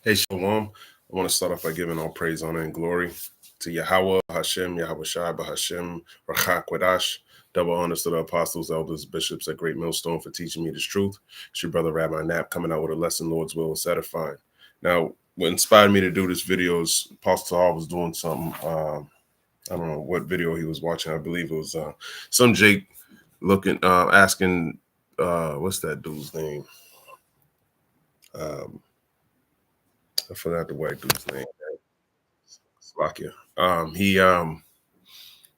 Hey, Shalom. I want to start off by giving all praise, honor, and glory to Yahweh, Hashem, Yahweh Shai, Bahashem, Rachak Quadash. Double honors to the apostles, elders, bishops at Great Millstone for teaching me this truth. It's your brother Rabbi Knapp coming out with a lesson, Lord's will is satisfying. Now, what inspired me to do this video is Apostle Hall was doing something. I don't know what video he was watching. I believe it was some Jake looking, asking, what's that dude's name? I forgot the white dude's name. Slovakia. He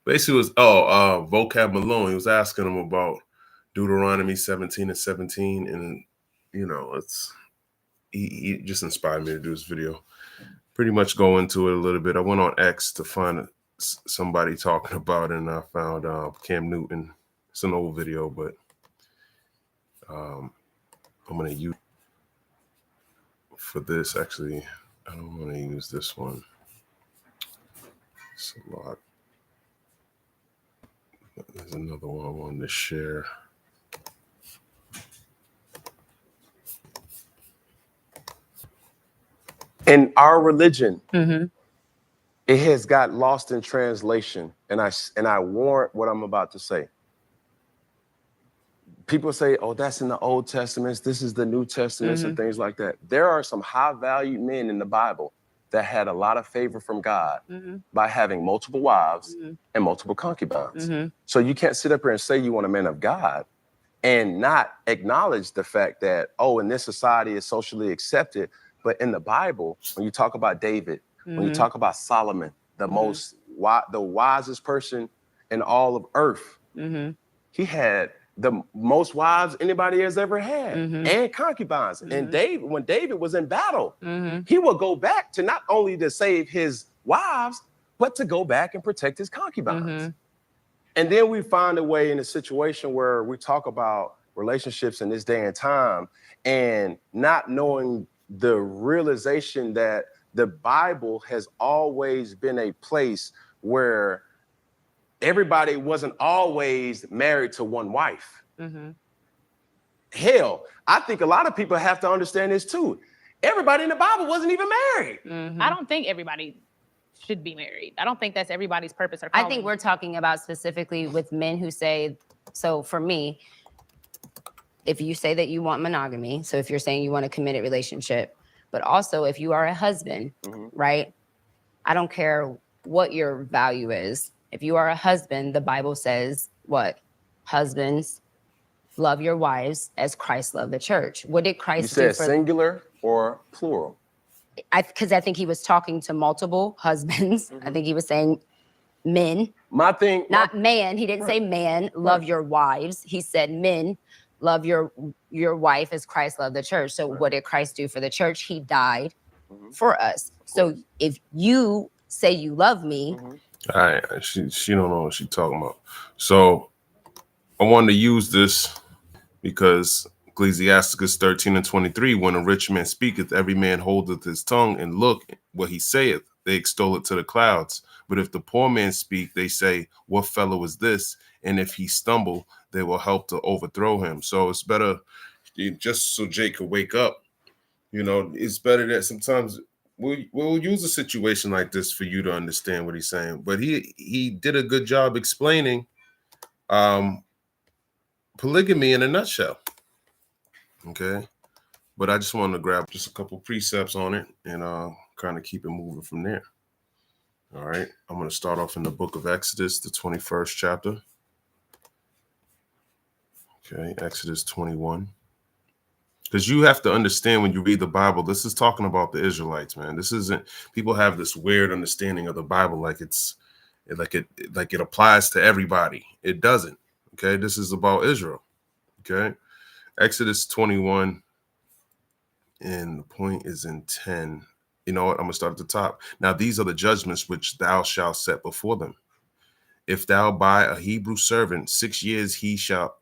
basically was Vocab Malone. He was asking him about Deuteronomy 17:17, and he just inspired me to do this video. Pretty much go into it a little bit. I went on X to find somebody talking about it, and I found Cam Newton. It's an old video, but I'm gonna use for this. Actually, I don't want to use this one. It's a lot. There's another one I wanted to share. In our religion, it has got lost in translation, and I warrant what I'm about to say. People say, "Oh, that's in the Old Testament. This is the New Testament," and things like that. There are some high-valued men in the Bible that had a lot of favor from God by having multiple wives and multiple concubines. So you can't sit up here and say you want a man of God and not acknowledge the fact that, in this society it's socially accepted. But in the Bible, when you talk about David, when you talk about Solomon, the wisest person in all of earth, he had the most wives anybody has ever had, and concubines. And when David was in battle, he would go back to not only to save his wives, but to go back and protect his concubines. And then we find a way in a situation where we talk about relationships in this day and time and not knowing the realization that the Bible has always been a place where everybody wasn't always married to one wife. Hell, I think a lot of people have to understand this too. Everybody in the Bible wasn't even married. I don't think everybody should be married. I don't think that's everybody's purpose or calling. I think we're talking about specifically with men who say, so for me, if you say that you want monogamy, so if you're saying you want a committed relationship, but also if you are a husband, right? I don't care what your value is. If you are a husband, the Bible says what? Husbands, love your wives as Christ loved the church. What did Christ do? You said singular or plural? Because I think he was talking to multiple husbands. I think he was saying men. My thing, not man. He didn't say man, love your wives. He said men, love your wife as Christ loved the church. So what did Christ do for the church? He died for us. So if you say you love me, all right, she don't know what she's talking about. So I wanted to use this because Ecclesiasticus 13:23, when a rich man speaketh, every man holdeth his tongue, and look what he saith, they extol it to the clouds. But if the poor man speak, they say, what fellow is this? And if he stumble, they will help to overthrow him. So it's better, just so Jake could wake up, it's better that sometimes we'll use a situation like this for you to understand what he's saying. But he did a good job explaining polygamy in a nutshell. Okay. But I just wanted to grab just a couple precepts on it and kind of keep it moving from there. All right. I'm going to start off in the book of Exodus, the 21st chapter. Okay. Exodus 21. Because you have to understand when you read the Bible, this is talking about the Israelites, man. This isn't, people have this weird understanding of the Bible like it applies to everybody. It doesn't. Okay. This is about Israel. Okay. Exodus 21. And the point is in 10. You know what? I'm going to start at the top. Now, these are the judgments which thou shalt set before them. If thou buy a Hebrew servant, 6 years he shall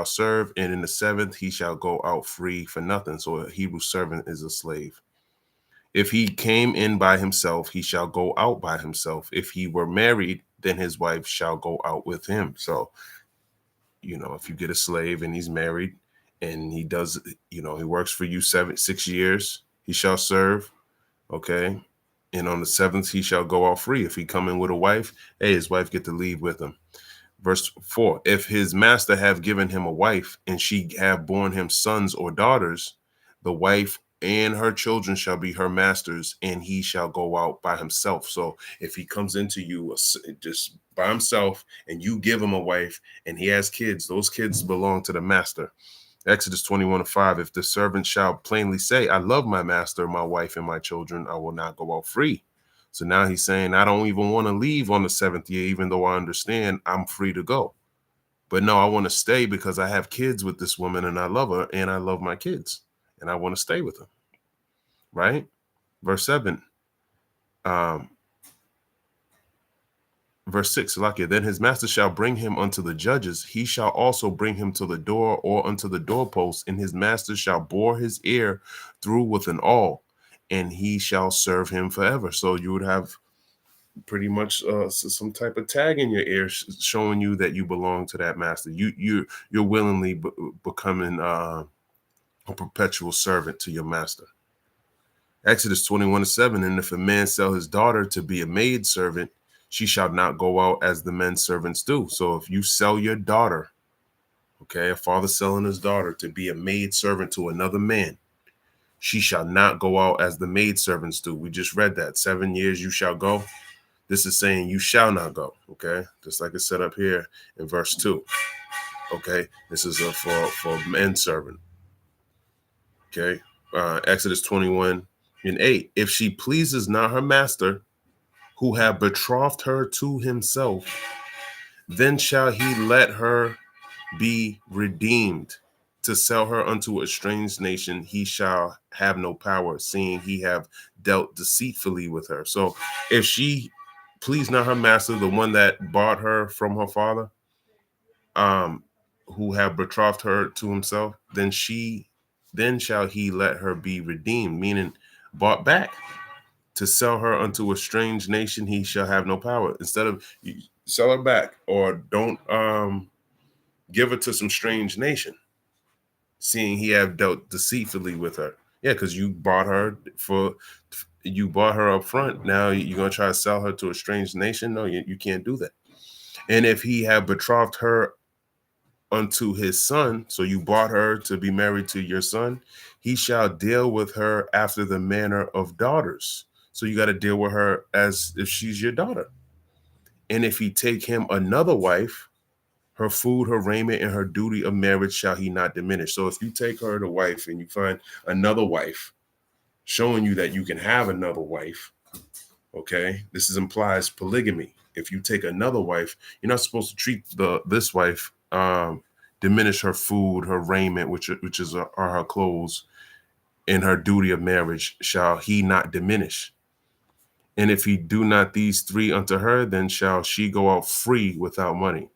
serve, and in the 7th he shall go out free for nothing. So a Hebrew servant is a slave. If he came in by himself, he shall go out by himself. If he were married, then his wife shall go out with him. So, if you get a slave and he's married and he does, he works for you 6 years, he shall serve. Okay. And on the 7th, he shall go out free. If he come in with a wife, hey, his wife get to leave with him. Verse 4, if his master have given him a wife, and she have borne him sons or daughters, the wife and her children shall be her masters, and he shall go out by himself. So if he comes into you just by himself, and you give him a wife, and he has kids, those kids belong to the master. Exodus 21:5, if the servant shall plainly say, I love my master, my wife, and my children, I will not go out free. So now he's saying, I don't even want to leave on the 7th year, even though I understand I'm free to go. But no, I want to stay because I have kids with this woman, and I love her, and I love my kids, and I want to stay with them. Right? Verse 7. Verse 6, Lakia, then his master shall bring him unto the judges. He shall also bring him to the door or unto the doorpost, and his master shall bore his ear through with an awl, and he shall serve him forever. So you would have pretty much some type of tag in your ear showing you that you belong to that master. You're willingly becoming a perpetual servant to your master. Exodus 21:7, and if a man sell his daughter to be a maid servant, she shall not go out as the men servants do. So if you sell your daughter, okay, a father selling his daughter to be a maid servant to another man, she shall not go out as the maid servants do. We just read that. 7 years you shall go. This is saying you shall not go, okay? Just like it's set up here in verse 2, okay? This is for men servant, okay? Exodus 21:8, if she pleases not her master, who have betrothed her to himself, then shall he let her be redeemed. To sell her unto a strange nation, he shall have no power, seeing he have dealt deceitfully with her. So if she please not her master, the one that bought her from her father, who have betrothed her to himself, then shall he let her be redeemed, meaning bought back. To sell her unto a strange nation, he shall have no power. Instead of sell her back, or don't give her to some strange nation, seeing he have dealt deceitfully with her. Yeah, because you bought her up front. Now you're gonna try to sell her to a strange nation? No, you can't do that. And if he have betrothed her unto his son, so you bought her to be married to your son, he shall deal with her after the manner of daughters. So you got to deal with her as if she's your daughter. And if he take him another wife, her food, her raiment, and her duty of marriage shall he not diminish. So if you take her to wife and you find another wife, showing you that you can have another wife, okay, this implies polygamy. If you take another wife, you're not supposed to treat this wife, diminish her food, her raiment, which are her clothes, and her duty of marriage shall he not diminish. And if he do not these three unto her, then shall she go out free without money.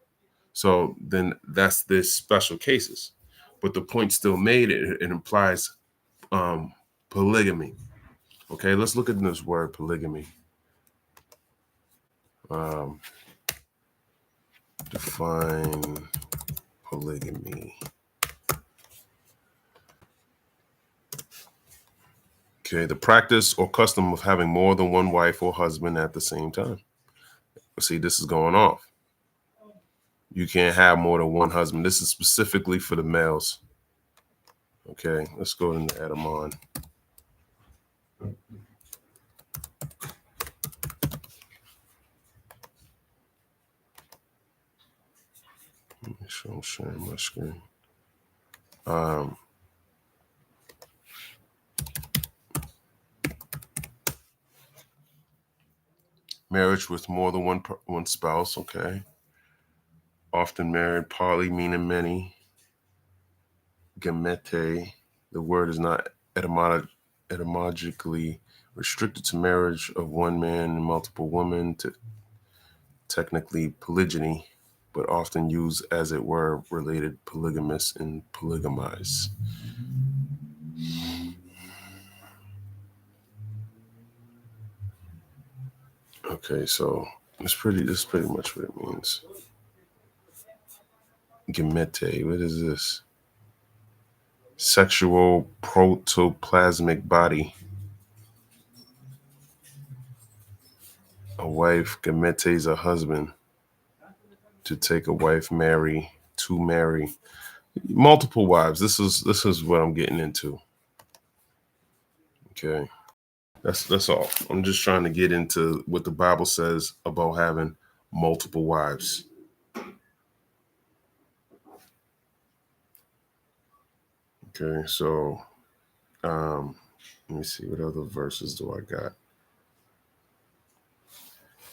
So then that's this special cases. But the point still made, it implies polygamy. Okay, let's look at this word polygamy. Define polygamy. Okay, the practice or custom of having more than one wife or husband at the same time. See, this is going off. You can't have more than one husband. This is specifically for the males. Okay, let's go ahead and add them on. Make sure I'm sharing my screen. Marriage with more than one spouse, okay. Often married, poly meaning many. Gamete, the word is not etymologically restricted to marriage of one man and multiple women, to technically polygyny, but often used as it were related polygamous and polygamize. Okay, so this is pretty much what it means. Gamete, what is this? Sexual protoplasmic body. A wife gemetes a husband, to take a wife, to marry. Multiple wives. This is what I'm getting into. Okay. That's all. I'm just trying to get into what the Bible says about having multiple wives. Okay, so let me see, what other verses do I got?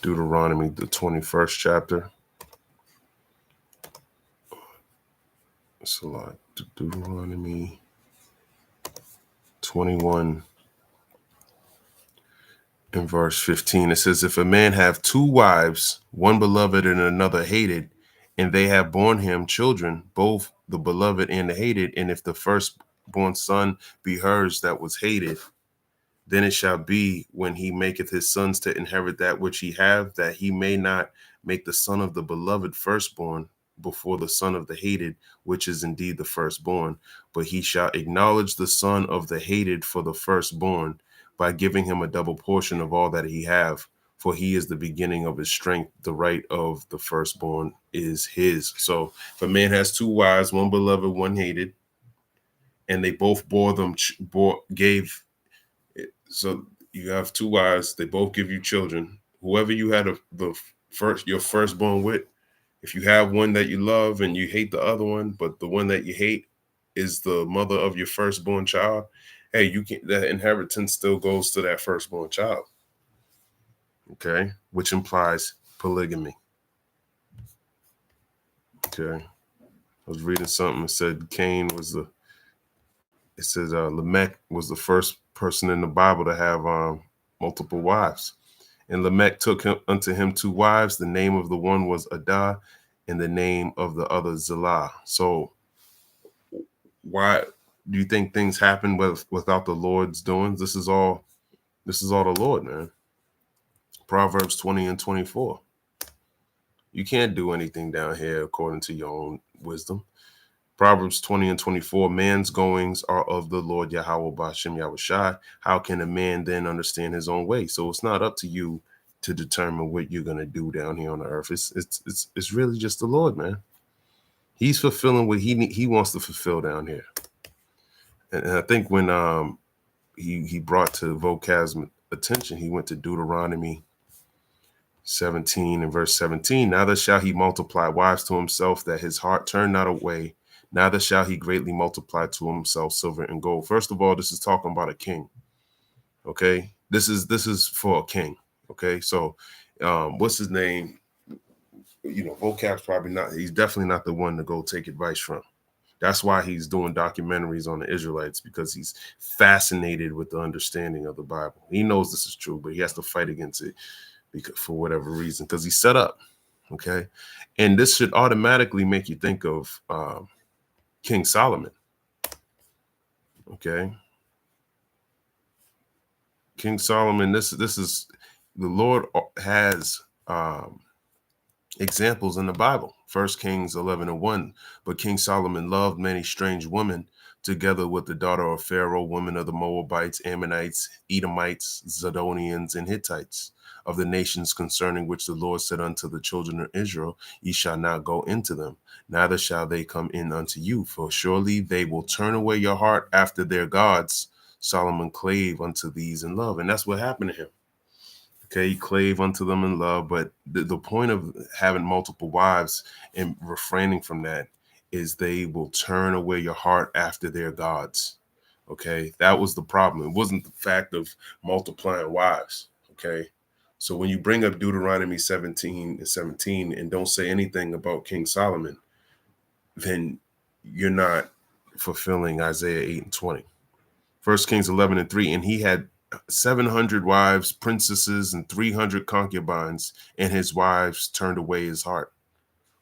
Deuteronomy, the 21st chapter. It's a lot. Deuteronomy 21 and verse 15. It says, if a man have two wives, one beloved and another hated, and they have borne him children, both the beloved and the hated, and if the firstborn son be hers that was hated, then it shall be, when he maketh his sons to inherit that which he have, that he may not make the son of the beloved firstborn before the son of the hated, which is indeed the firstborn, but he shall acknowledge the son of the hated for the firstborn, by giving him a double portion of all that he have, for he is the beginning of his strength. The right of the firstborn is his. So if a man has two wives, one beloved, one hated, and they both gave. So you have two wives, they both give you children. Whoever you had your firstborn with, if you have one that you love and you hate the other one, but the one that you hate is the mother of your firstborn child, hey, you can, that inheritance still goes to that firstborn child. Okay, which implies polygamy. Okay, I was reading something that said Cain was Lamech was the first person in the Bible to have multiple wives. And Lamech took unto him two wives. The name of the one was Adah, and the name of the other Zillah. So why do you think things happen without the Lord's doings? This is all the Lord, man. Proverbs 20 and 24. You can't do anything down here according to your own wisdom. Proverbs 20 and 24, man's goings are of the Lord Yahweh Ba'ashem Yahushai. How can a man then understand his own way? So it's not up to you to determine what you're going to do down here on the earth. It's really just the Lord, man. He's fulfilling what he wants to fulfill down here. And I think when he brought to Vocab's attention, he went to Deuteronomy 17 and verse 17. Neither shall he multiply wives to himself, that his heart turn not away. Neither shall he greatly multiply to himself silver and gold. First of all, this is talking about a king. Okay, this is for a king. Okay, so what's his name? You know, Vocab's probably not. He's definitely not the one to go take advice from. That's why he's doing documentaries on the Israelites, because he's fascinated with the understanding of the Bible. He knows this is true, but he has to fight against it because, for whatever reason, because he's set up. Okay, and this should automatically make you think of King Solomon. Okay, King Solomon. This is the Lord has examples in the Bible. 1 Kings 11 and 1. But King Solomon loved many strange women, together with the daughter of Pharaoh, women of the Moabites, Ammonites, Edomites, Zidonians, and Hittites, of the nations concerning which the Lord said unto the children of Israel, ye shall not go into them, neither shall they come in unto you, for surely they will turn away your heart after their gods. Solomon clave unto these in love. And that's what happened to him. Okay, he clave unto them in love. But the point of having multiple wives and refraining from that is they will turn away your heart after their gods. Okay, that was the problem. It wasn't the fact of multiplying wives. Okay, so when you bring up Deuteronomy 17 and 17 and don't say anything about King Solomon, then you're not fulfilling Isaiah 8 and 20. 1 Kings 11 and 3, and he had 700 wives, princesses, and 300 concubines, and his wives turned away his heart.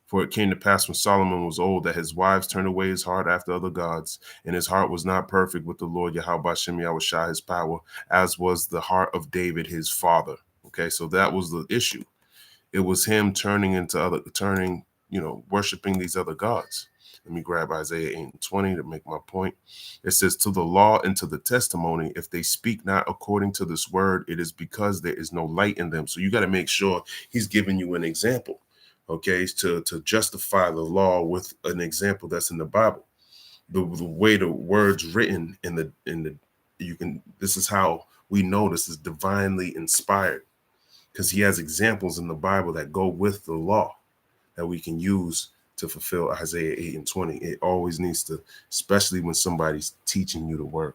For it came to pass when Solomon was old that his wives turned away his heart after other gods, and his heart was not perfect with the Lord Yahweh Ba'ashem Yahushai his power, as was the heart of David his father. Okay, so that was the issue. It was him worshiping these other gods. Let me grab Isaiah 8:20 to make my point. It says, to the law and to the testimony, if they speak not according to this word, it is because there is no light in them. So you got to make sure he's giving you an example, okay, to justify the law with an example that's in the Bible. The way the words written this is how we know this is divinely inspired, because he has examples in the Bible that go with the law that we can use to fulfill Isaiah 8:20. It always needs to, especially when somebody's teaching you the word.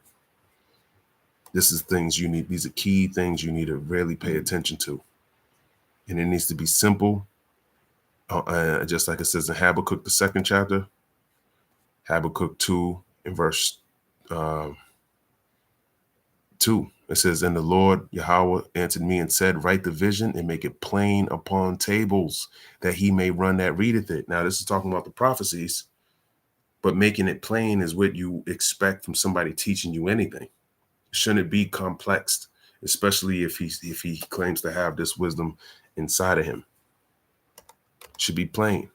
This is things you need. These are key things you need to really pay attention to. And it needs to be simple. Just like it says in Habakkuk, the 2nd chapter, Habakkuk 2 in verse 2. It says, and the Lord Yahweh answered me and said, write the vision and make it plain upon tables, that he may run that readeth it. Now, this is talking about the prophecies, but making it plain is what you expect from somebody teaching you anything. Shouldn't it be complex, especially if he claims to have this wisdom inside of him? Should be plain.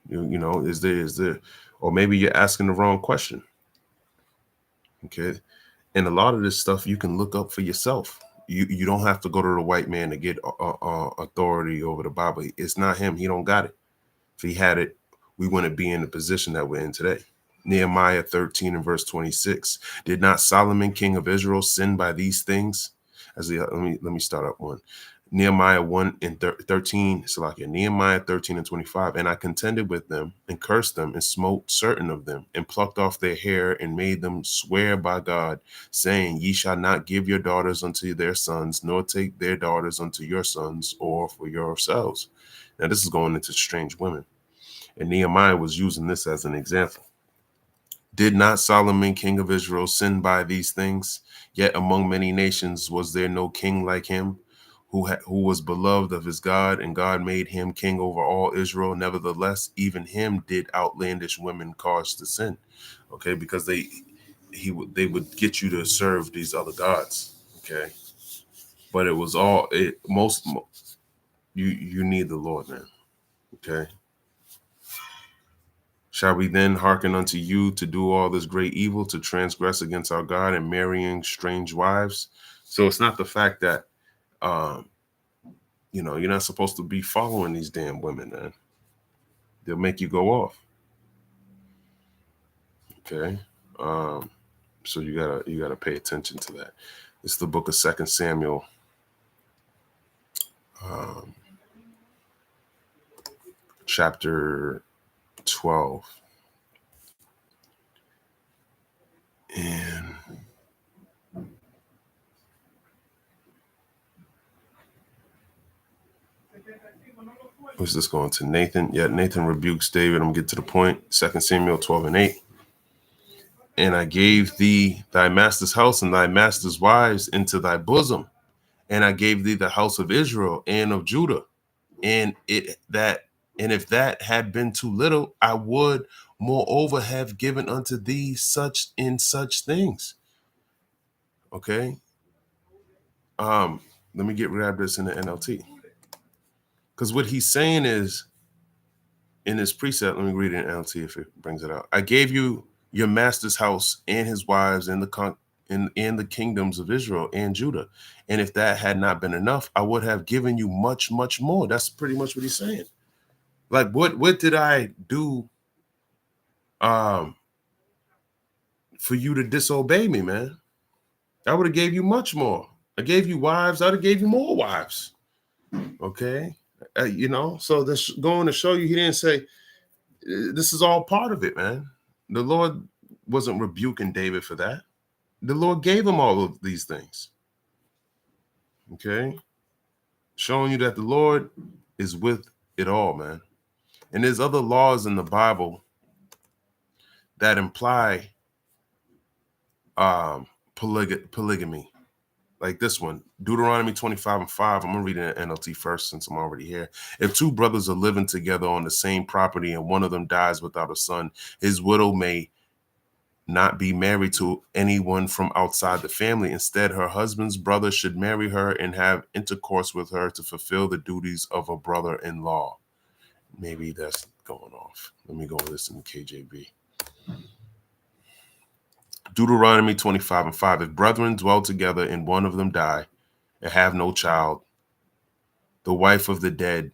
You know, is there, or maybe you're asking the wrong question. Okay. And a lot of this stuff you can look up for yourself. You don't have to go to the white man to get authority over the Bible. It's not him. He don't got it. If he had it, we wouldn't be in the position that we're in today. Nehemiah 13 and verse 26. Did not Solomon, king of Israel, sin by these things? Let me start up one. Nehemiah 1 and 13. Nehemiah 13 and 25. And I contended with them and cursed them and smote certain of them and plucked off their hair and made them swear by God, saying, ye shall not give your daughters unto their sons, nor take their daughters unto your sons or for yourselves. Now this is going into strange women. And Nehemiah was using this as an example. Did not Solomon, king of Israel, sin by these things? Yet among many nations was there no king like him, who was beloved of his God, and God made him king over all Israel. Nevertheless, even him did outlandish women cause to sin. Okay, because they would get you to serve these other gods. Okay, but it was all you need the Lord, man. Okay. Shall we then hearken unto you to do all this great evil, to transgress against our God and marrying strange wives? So it's not the fact that, you're not supposed to be following these damn women, man. They'll make you go off. Okay. So you gotta pay attention to that. It's the book of 2 Samuel. Chapter 12. And who's this going to? Nathan. Yeah, Nathan rebukes David. I'm getting to the point. 2 Samuel 12 and 8. And I gave thee thy master's house and thy master's wives into thy bosom. And I gave thee the house of Israel and of Judah. And if that had been too little, I would moreover have given unto thee such things. Okay. Let me grab this in the NLT. Because what he's saying is, in his precept, let me read it in NLT if it brings it out. I gave you your master's house and his wives and the kingdoms of Israel and Judah. And if that had not been enough, I would have given you much, much more. That's pretty much what he's saying. Like, what did I do for you to disobey me, man? I would have gave you much more. I gave you wives. I'd have gave you more wives. Okay. So that's going to show you, he didn't say, this is all part of it, man. The Lord wasn't rebuking David for that. The Lord gave him all of these things. Okay. Showing you that the Lord is with it all, man. And there's other laws in the Bible that imply polygamy. Like this one, Deuteronomy 25 and 5. I'm going to read it in NLT first since I'm already here. If two brothers are living together on the same property and one of them dies without a son, his widow may not be married to anyone from outside the family. Instead, her husband's brother should marry her and have intercourse with her to fulfill the duties of a brother-in-law. Maybe that's going off. Let me go listen to KJV. Deuteronomy 25:5. If brethren dwell together and one of them die and have no child, the wife of the dead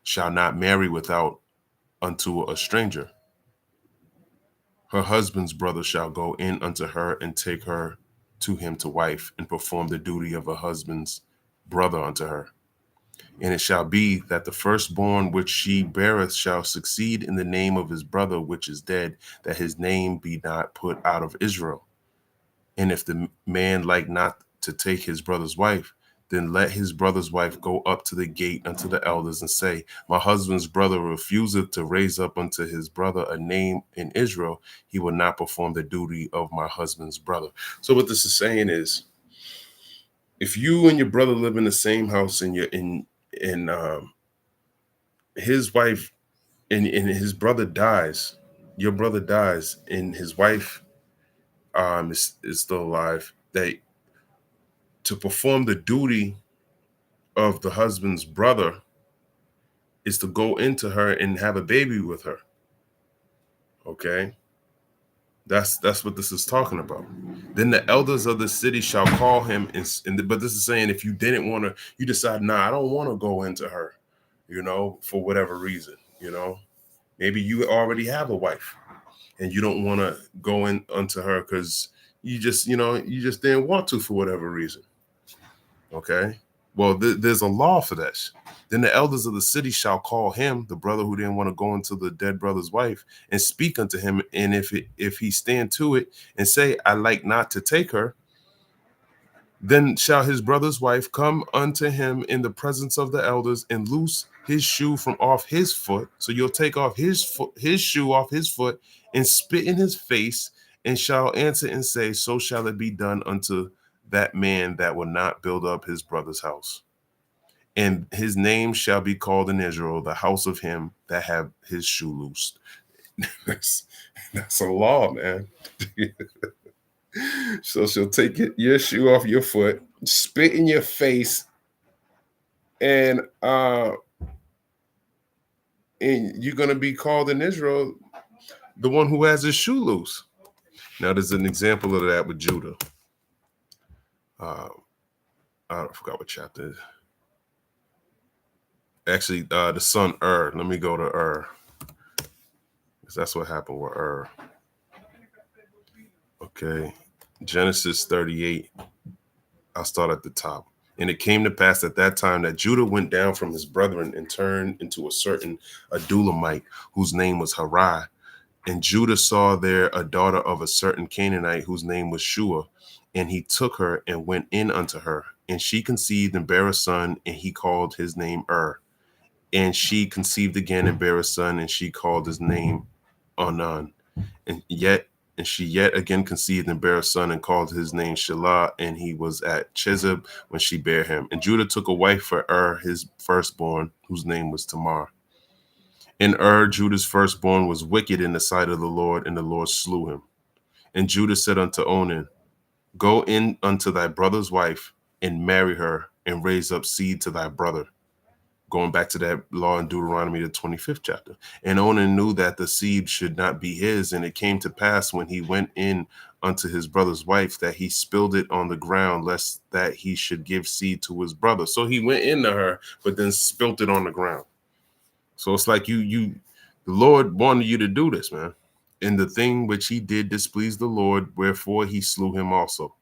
shall not marry without unto a stranger. Her husband's brother shall go in unto her and take her to him to wife, and perform the duty of a husband's brother unto her. And it shall be that the firstborn which she beareth shall succeed in the name of his brother which is dead, that his name be not put out of Israel. And if the man like not to take his brother's wife, then let his brother's wife go up to the gate unto the elders and say, my husband's brother refuseth to raise up unto his brother a name in Israel. He will not perform the duty of my husband's brother. So what this is saying is, if you and your brother live in the same house and you're in his wife and his brother dies, your brother dies, and his wife is still alive, that to perform the duty of the husband's brother is to go into her and have a baby with her. Okay? That's what this is talking about. Then the elders of the city shall call him, but this is saying if you didn't want to, you decide, nah, I don't want to go into her, for whatever reason, maybe you already have a wife and you don't want to go in unto her because you just didn't want to for whatever reason. Okay. Well, there's a law for that. Then the elders of the city shall call him, the brother who didn't want to go into the dead brother's wife, and speak unto him. And if he stand to it and say, I like not to take her, then shall his brother's wife come unto him in the presence of the elders and loose his shoe from off his foot. So you'll take off his shoe off his foot and spit in his face, and shall answer and say, so shall it be done unto that man that will not build up his brother's house. And his name shall be called in Israel, the house of him that have his shoe loosed. That's a law, man. So she'll take your shoe off your foot, spit in your face, and you're going to be called in Israel the one who has his shoe loose. Now, there's an example of that with Judah. I forgot what chapter. Actually, the son Let me go to because that's what happened with Okay, Genesis 38. I'll start at the top. And it came to pass at that time that Judah went down from his brethren and turned into a certain Adulamite, whose name was Harai. And Judah saw there a daughter of a certain Canaanite, whose name was Shua. And he took her and went in unto her. And she conceived and bare a son, and he called his name And she conceived again and bare a son, and she called his name Onan. And she yet again conceived and bare a son, and called his name Shelah, and he was at Chizib when she bare him. And Judah took a wife for his firstborn, whose name was Tamar. And Judah's firstborn, was wicked in the sight of the Lord, and the Lord slew him. And Judah said unto Onan, go in unto thy brother's wife, and marry her, and raise up seed to thy brother. Going back to that law in Deuteronomy, the 25th chapter. And Onan knew that the seed should not be his. And it came to pass when he went in unto his brother's wife that he spilled it on the ground, lest that he should give seed to his brother. So he went into her, but then spilt it on the ground. So it's like the Lord wanted you to do this, man. And the thing which he did displeased the Lord, wherefore he slew him also.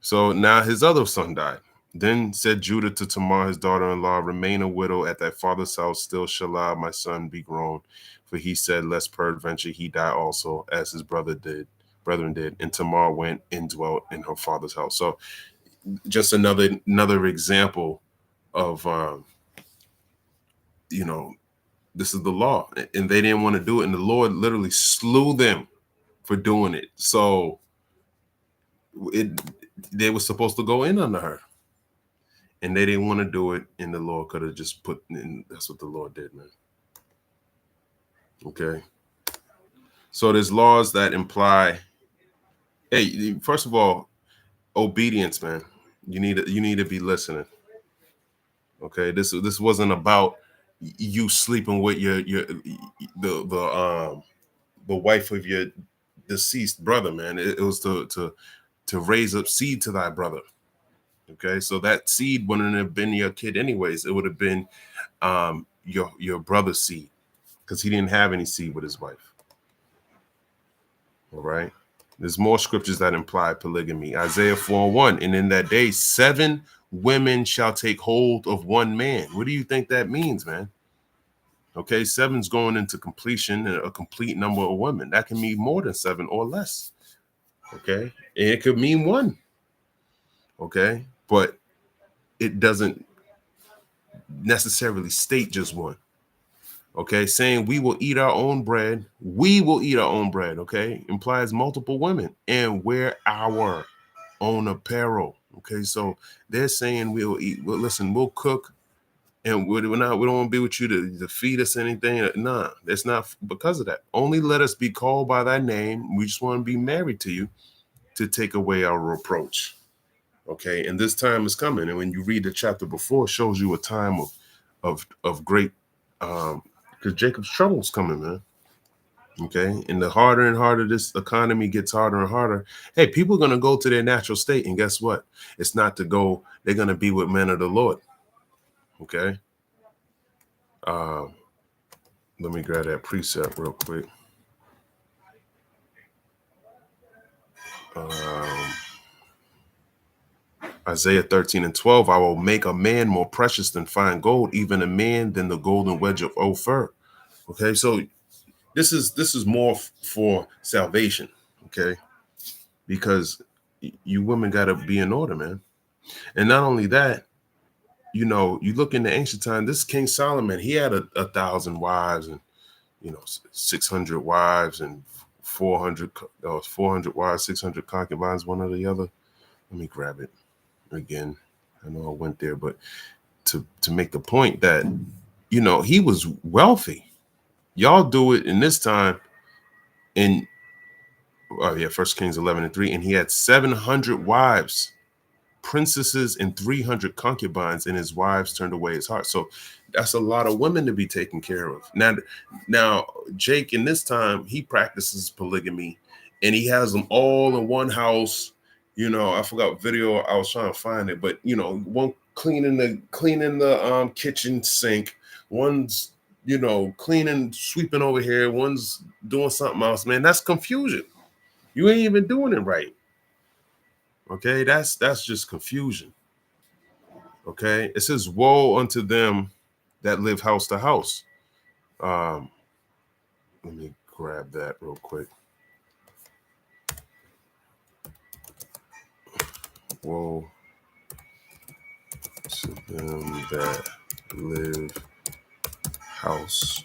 So now his other son died. Then said Judah to Tamar, his daughter-in-law, remain a widow at thy father's house, still shall my son be grown. For he said, lest peradventure he die also, as his brethren did. And Tamar went and dwelt in her father's house. So just another example of, this is the law. And they didn't want to do it. And the Lord literally slew them for doing it. So they were supposed to go in under her. And they didn't want to do it, and the Lord could have just put in. That's what the Lord did, man. Okay. So there's laws that imply, hey, first of all, obedience, man. You need to be listening. Okay. This wasn't about you sleeping with the wife of your deceased brother, man. It was to raise up seed to thy brother. Okay, so that seed wouldn't have been your kid anyways. It would have been your brother's seed, because he didn't have any seed with his wife. All right. There's more scriptures that imply polygamy. Isaiah 4:1, and in that day 7 women shall take hold of one man. What do you think that means, man? Okay, 7's going into completion, a complete number of women. That can mean more than 7 or less. Okay, and it could mean 1. Okay, but it doesn't necessarily state just 1. Okay, saying we will eat our own bread. We will eat our own bread. Okay, implies multiple women and wear our own apparel. Okay, so they're saying we'll eat. Well, listen, we'll cook, and we don't want to be with you to feed us anything. Nah, it's not because of that. Only let us be called by thy name. We just want to be married to you to take away our reproach. Okay, and this time is coming. And when you read the chapter before, it shows you a time of great because Jacob's trouble's coming, man. Okay, and the harder and harder this economy gets, harder and harder. Hey, people are gonna go to their natural state, and guess what? It's not to go. They're gonna be with men of the Lord. Okay. Let me grab that precept real quick. Isaiah 13:12. I will make a man more precious than fine gold, even a man than the golden wedge of Ophir. Okay, so this is more for salvation. Okay, because you women got to be in order, man. And not only that, you know, you look in the ancient time, this King Solomon, he had a 1,000 wives and, 600 wives and 400 wives, 600 concubines, one or the other. Let me grab it again. I know I went there, but to make the point that, he was wealthy. Y'all do it in this time in, 1 Kings 11:3, and he had 700 wives, princesses, and 300 concubines, and his wives turned away his heart. So that's a lot of women to be taken care of. Now Jake in this time, he practices polygamy, and he has them all in one house. I forgot what video I was trying to find it, but one cleaning the kitchen sink, one's cleaning, sweeping over here, one's doing something else. Man, that's confusion. You ain't even doing it right. Okay, that's just confusion. Okay, it says, woe unto them that live house to house. Let me grab that real quick. Woe to them that live house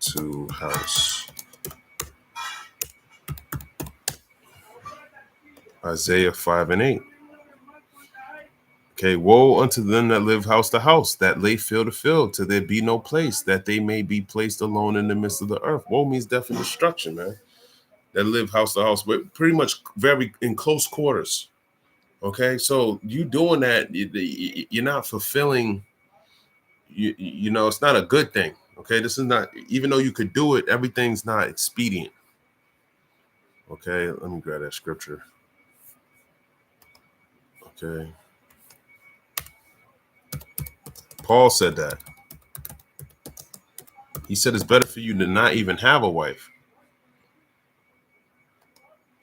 to house. Isaiah 5:8. Okay, woe unto them that live house to house, that lay field to field, till there be no place, that they may be placed alone in the midst of the earth. Woe means death and destruction, man. That live house to house, but pretty much very in close quarters. Okay, so you doing that, you're not fulfilling. It's not a good thing. Okay, this is not. Even though you could do it, everything's not expedient. Okay, let me grab that scripture. Okay. Paul said that. He said it's better for you to not even have a wife.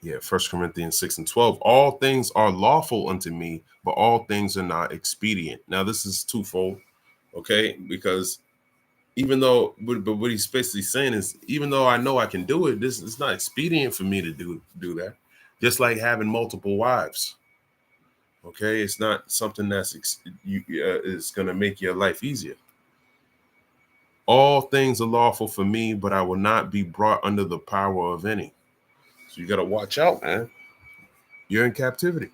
Yeah, 1 Corinthians 6:12. All things are lawful unto me, but all things are not expedient. Now, this is twofold, okay? Because even though, but what he's basically saying is, even though I know I can do it, this is not expedient for me to do that. Just like having multiple wives. Okay, it's not something that's is going to make your life easier. All things are lawful for me, but I will not be brought under the power of any. So you got to watch out, man. You're in captivity.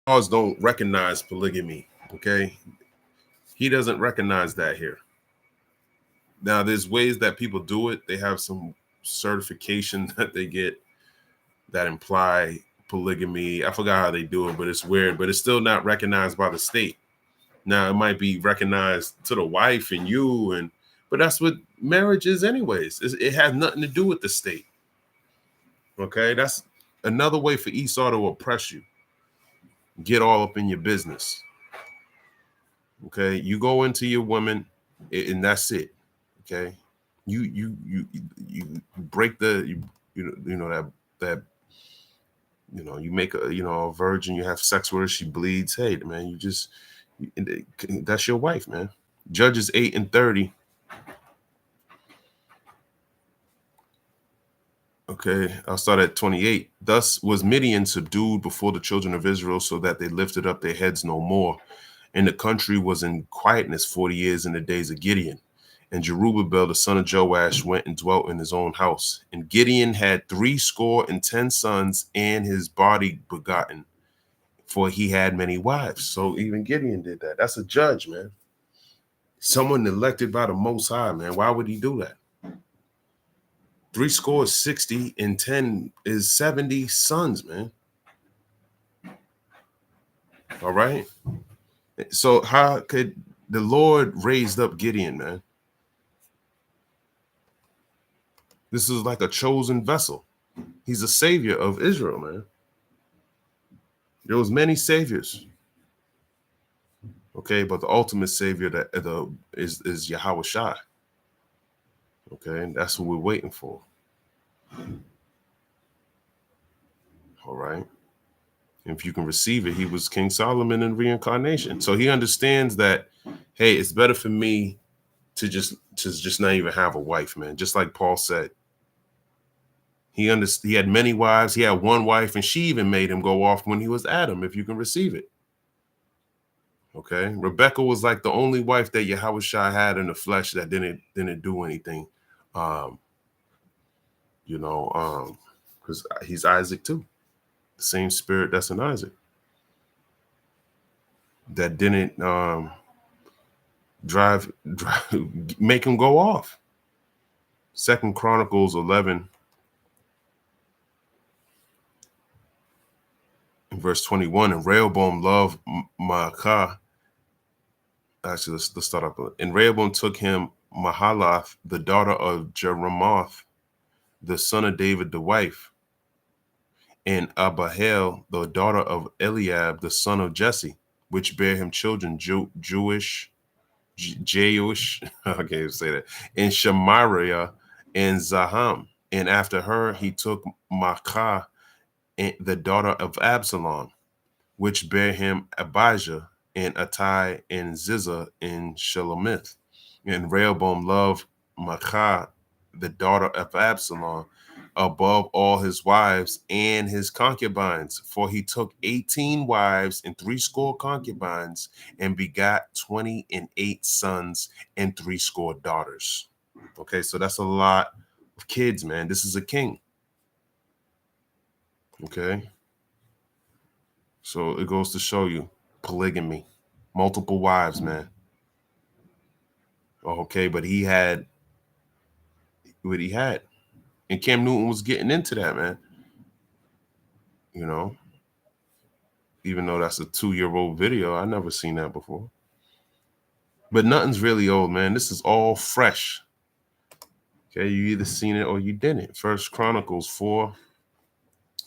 Laws don't recognize polygamy, okay? He doesn't recognize that here. Now, there's ways that people do it. They have some certification that they get that imply polygamy. I forgot how they do it, but it's weird. But it's still not recognized by the state. Now it might be recognized to the wife and you, but that's what marriage is anyways. It has nothing to do with the state. Okay, that's another way for Esau to oppress you. Get all up in your business. Okay, you go into your woman, and that's it. Okay, you break the that you make a virgin, you have sex with her, she bleeds. Hey, man, that's your wife, man. Judges 8:30. Okay, I'll start at 28. Thus was Midian subdued before the children of Israel, so that they lifted up their heads no more. And the country was in quietness 40 years in the days of Gideon. And Jerubbaal, the son of Joash, went and dwelt in his own house. And Gideon had 70 sons, and his body begotten, for he had many wives. So even Gideon did that. That's a judge, man. Someone elected by the Most High, man. Why would he do that? 70 is 60, and 10 is 70 sons, man. All right. So how could the Lord raised up Gideon, man? This is like a chosen vessel. He's a savior of Israel, man. There was many saviors. Okay, but the ultimate savior is Yahweh Shai. Okay, and that's what we're waiting for. All right. If you can receive it, he was King Solomon in reincarnation. So he understands that, hey, it's better for me to just not even have a wife, man. Just like Paul said. He had many wives. He had one wife, and she even made him go off when he was Adam, if you can receive it. Okay. Rebecca was like the only wife that Yahweh Shai had in the flesh that didn't do anything. Because he's Isaac too. The same spirit that's in Isaac. That didn't drive make him go off. 2 Chronicles 11 verse 21. And Rehoboam loved Maacah. Actually, let's start up. And Rehoboam took him Mahalath, the daughter of Jeremoth, the son of David, the wife, and Abihail, the daughter of Eliab, the son of Jesse, which bare him children, Jeush, I can't say that, and Shemariah and Zaham. And after her, he took Maacah, the daughter of Absalom, which bare him Abijah and Attai and Ziza and Shelomith. And Rehoboam loved Maacah, the daughter of Absalom, above all his wives and his concubines, for he took 18 wives and 80 concubines, and begot 28 sons and 80 daughters. Okay, so that's a lot of kids, man. This is a king. Okay. So it goes to show you polygamy, multiple wives, man. Okay, but he had what he had. And Cam Newton was getting into that, man. Even though that's a 2-year-old video, I never seen that before. But nothing's really old, man. This is all fresh. Okay, you either seen it or you didn't. 1 Chronicles 4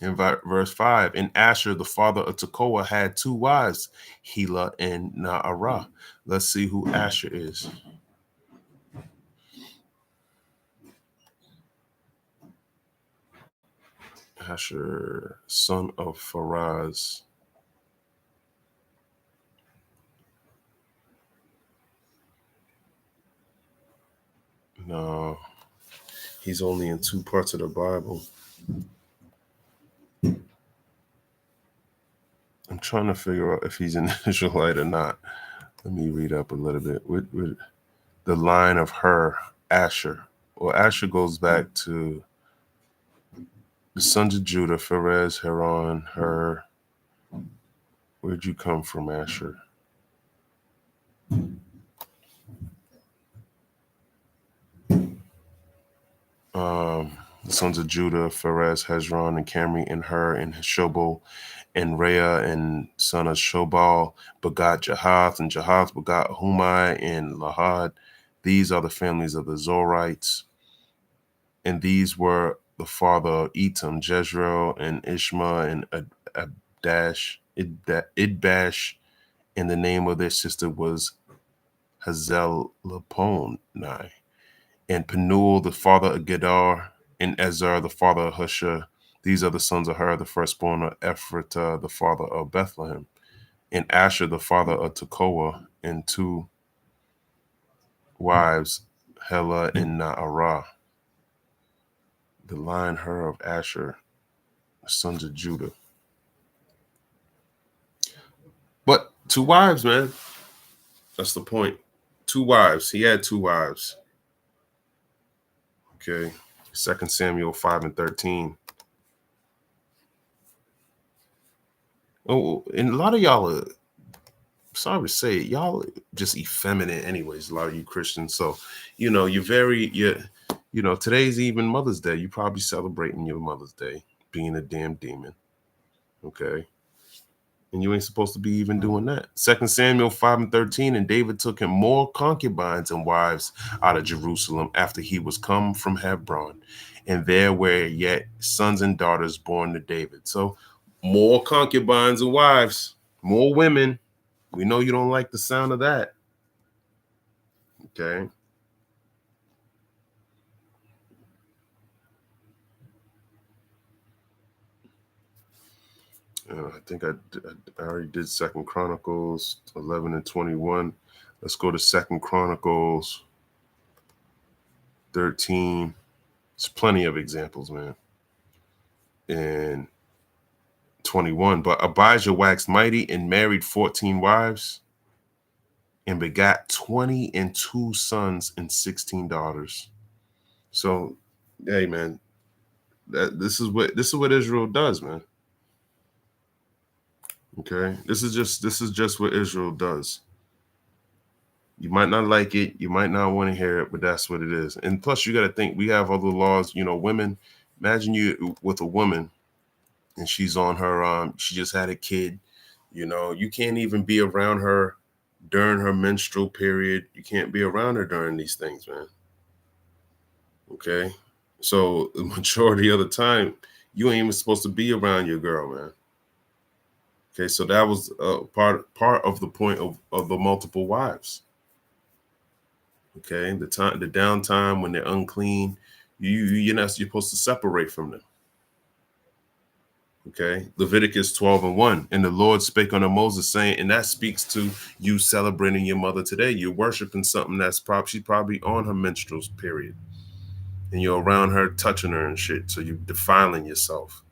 and verse 5. And Asher, the father of Tekoa, had 2 wives, Hela and Naarah. Let's see who Asher is. Asher, son of Pharaz. No, he's only in 2 parts of the Bible. I'm trying to figure out if he's an Israelite or not. Let me read up a little bit. With the line of her, Asher. Well, Asher goes back to the sons of Judah, Pharez, Heron, Hur. Where'd you come from, Asher? The sons of Judah, Pharez, Hezron, and Camry, and Hur, and Shobal, and Rhea, and son of Shobal, begot Jahath, and Jahath begot Humai, and Lahad. These are the families of the Zorites. And these were the father of Etam, Jezreel, and Ishma, and Abdash, Idbash, and the name of their sister was Hazelaponi. And Penuel, the father of Gedar, and Ezer, the father of Husha. These are the sons of Hur, the firstborn of Ephratah, the father of Bethlehem. And Asher, the father of Tekoa, and 2 wives, Hela and Naarah. The line Hur of Asher, the sons of Judah. But 2 wives, man. That's the point. 2 wives. He had 2 wives. Okay. 2 Samuel 5:13. Oh, and a lot of y'all are, sorry to say it, y'all are just effeminate anyways, a lot of you Christians. So, today's even Mother's Day. You're probably celebrating your Mother's Day, being a damn demon. Okay. And you ain't supposed to be even doing that. 2 Samuel 5:13, and David took him more concubines and wives out of Jerusalem after he was come from Hebron. And there were yet sons and daughters born to David. So more concubines and wives, more women. We know you don't like the sound of that. Okay. I think I already did 2 Chronicles 11 and 21. Let's go to 2 Chronicles 13. There's plenty of examples, man. And 21. But Abijah waxed mighty and married 14 wives and begat 22 sons and 16 daughters. So, hey, man, this is what Israel does, man. Okay, this is just what Israel does. You might not like it, you might not want to hear it, but that's what it is. And plus, you got to think we have other laws. Women. Imagine you with a woman, and she's on her she just had a kid. You can't even be around her during her menstrual period. You can't be around her during these things, man. Okay, so the majority of the time, you ain't even supposed to be around your girl, man. Okay, so that was part of the point of the multiple wives. Okay, the downtime when they're unclean, you're not supposed to separate from them. Okay, Leviticus 12:1, and the Lord spake unto Moses, saying, and that speaks to you celebrating your mother today. You're worshiping something that's she's probably on her menstrual period, and you're around her touching her and shit, so you're defiling yourself,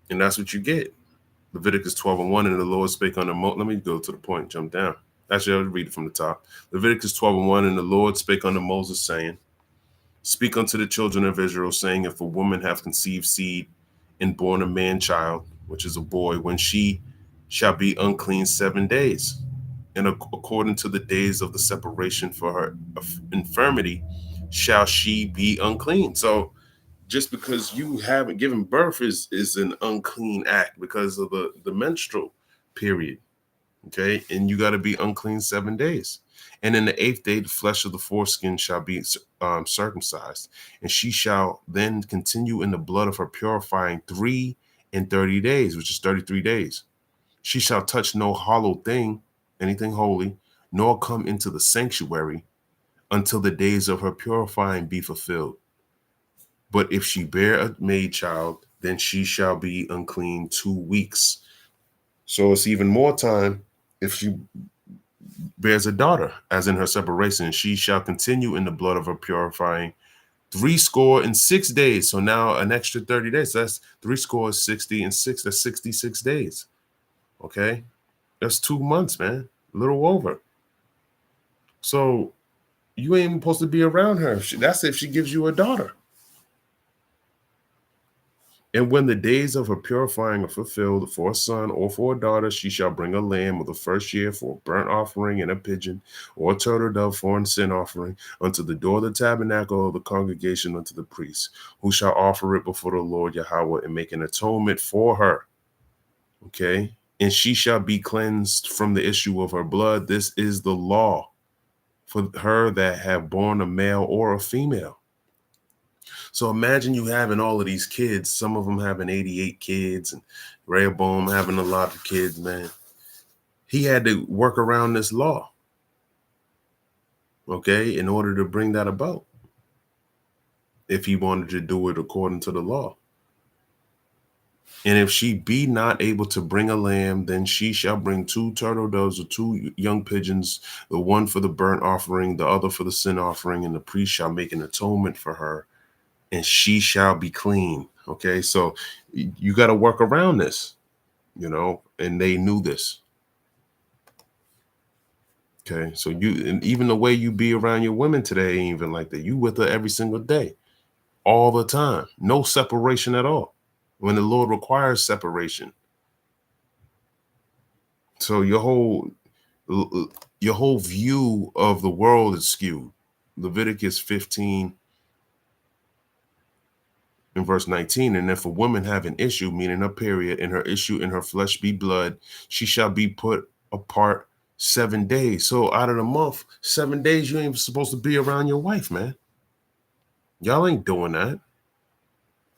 and that's what you get. Leviticus 12:1, and the Lord spake unto Moses. Let me go to the point, jump down. Actually, I'll read it from the top. Leviticus 12:1, and the Lord spake unto Moses, saying, speak unto the children of Israel, saying, if a woman have conceived seed and born a man child, which is a boy, when she shall be unclean 7 days, and according to the days of the separation for her infirmity, shall she be unclean. So just because you haven't given birth is an unclean act because of the menstrual period. Okay, and you got to be unclean 7 days. And in the 8th day, the flesh of the foreskin shall be circumcised, and she shall then continue in the blood of her purifying 3 and 30 days, which is 33 days. She shall touch no hollow thing, anything holy, nor come into the sanctuary until the days of her purifying be fulfilled. But if she bear a maid child, then she shall be unclean 2 weeks. So it's even more time if she bears a daughter, as in her separation. She shall continue in the blood of her purifying 66 days. So now an extra 30 days. That's 60 and 6. That's 66 days. Okay, that's 2 months, man. A little over. So you ain't supposed to be around her. That's if she gives you a daughter. And when the days of her purifying are fulfilled, for a son or for a daughter, she shall bring a lamb of the first year for a burnt offering, and a pigeon or a turtle dove for a sin offering unto the door of the tabernacle of the congregation unto the priest, who shall offer it before the Lord Yahweh and make an atonement for her. Okay. And she shall be cleansed from the issue of her blood. This is the law for her that have born a male or a female. So imagine you having all of these kids, some of them having 88 kids, and Rehoboam having a lot of kids, man. He had to work around this law, okay, in order to bring that about, if he wanted to do it according to the law. And if she be not able to bring a lamb, then she shall bring 2 turtle doves or 2 young pigeons, the one for the burnt offering, the other for the sin offering, and the priest shall make an atonement for her, and she shall be clean. Okay, so you got to work around this, and they knew this. Okay, so and even the way you be around your women today ain't even like that. You with her every single day, all the time, no separation at all, when the Lord requires separation. So your whole view of the world is skewed. Leviticus 15 in verse 19, and if a woman have an issue, meaning a period, and her issue in her flesh be blood, she shall be put apart 7 days. So out of the month, 7 days, you ain't supposed to be around your wife, man. Y'all ain't doing that.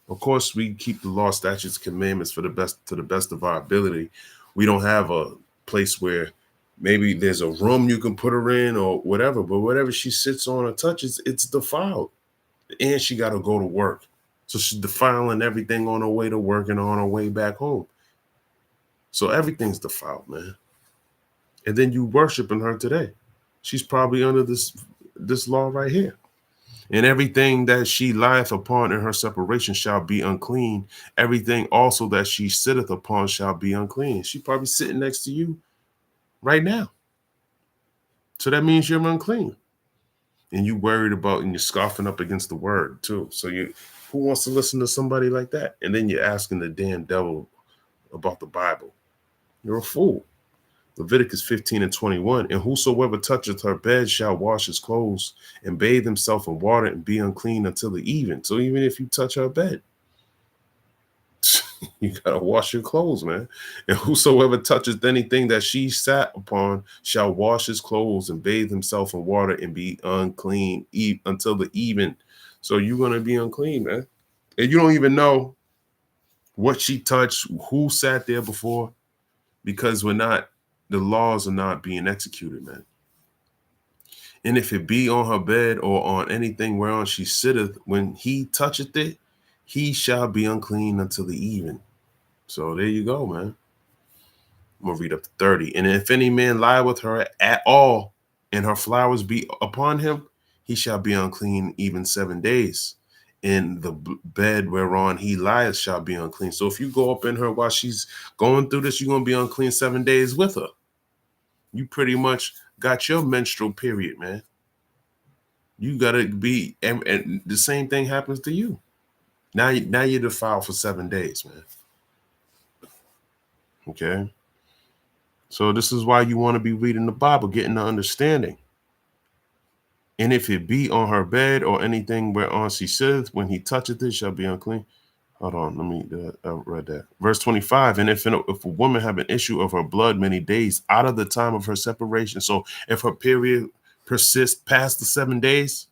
Of course, we keep the law, statutes, commandments to the best of our ability. We don't have a place where maybe there's a room you can put her in or whatever, but whatever she sits on or touches, it's defiled. And she got to go to work. So she's defiling everything on her way to work and on her way back home. So everything's defiled, man. And then you worshiping her today. She's probably under this law right here. And everything that she lieth upon in her separation shall be unclean. Everything also that she sitteth upon shall be unclean. She's probably sitting next to you right now. So that means you're unclean. And you worried about, and you're scoffing up against the word too. So who wants to listen to somebody like that? And then you're asking the damn devil about the Bible. You're a fool. Leviticus 15 and 21, and whosoever toucheth her bed shall wash his clothes and bathe himself in water and be unclean until the even. So even if you touch her bed, you got to wash your clothes, man. And whosoever toucheth anything that she sat upon shall wash his clothes and bathe himself in water and be unclean until the even. So you're going to be unclean, man. And you don't even know what she touched, who sat there before, because the laws are not being executed, man. And if it be on her bed or on anything whereon she sitteth, when he toucheth it, he shall be unclean until the even. So there you go, man. I'm going to read up to 30. And if any man lie with her at all, and her flowers be upon him, he shall be unclean even 7 days. And the bed whereon he lieth shall be unclean. So if you go up in her while she's going through this, you're going to be unclean 7 days with her. You pretty much got your menstrual period, man. You got to be, and the same thing happens to you. Now you're defiled for 7 days, man. Okay. So this is why you want to be reading the Bible, getting the understanding. And if it be on her bed or anything whereon she sitteth, when he toucheth it, shall be unclean. Hold on, I read that. Verse 25, and if a woman have an issue of her blood many days out of the time of her separation, so if her period persists past the 7 days,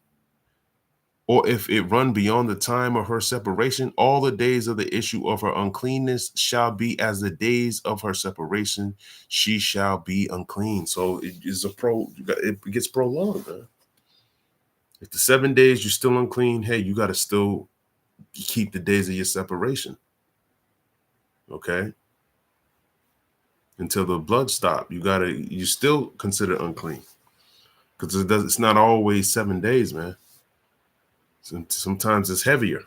or if it run beyond the time of her separation, all the days of the issue of her uncleanness shall be as the days of her separation. She shall be unclean. So it gets prolonged. Huh? If the 7 days you're still unclean, hey, you got to still keep the days of your separation. Okay. Until the blood stop, you still consider unclean, because it's not always 7 days, man. Sometimes it's heavier.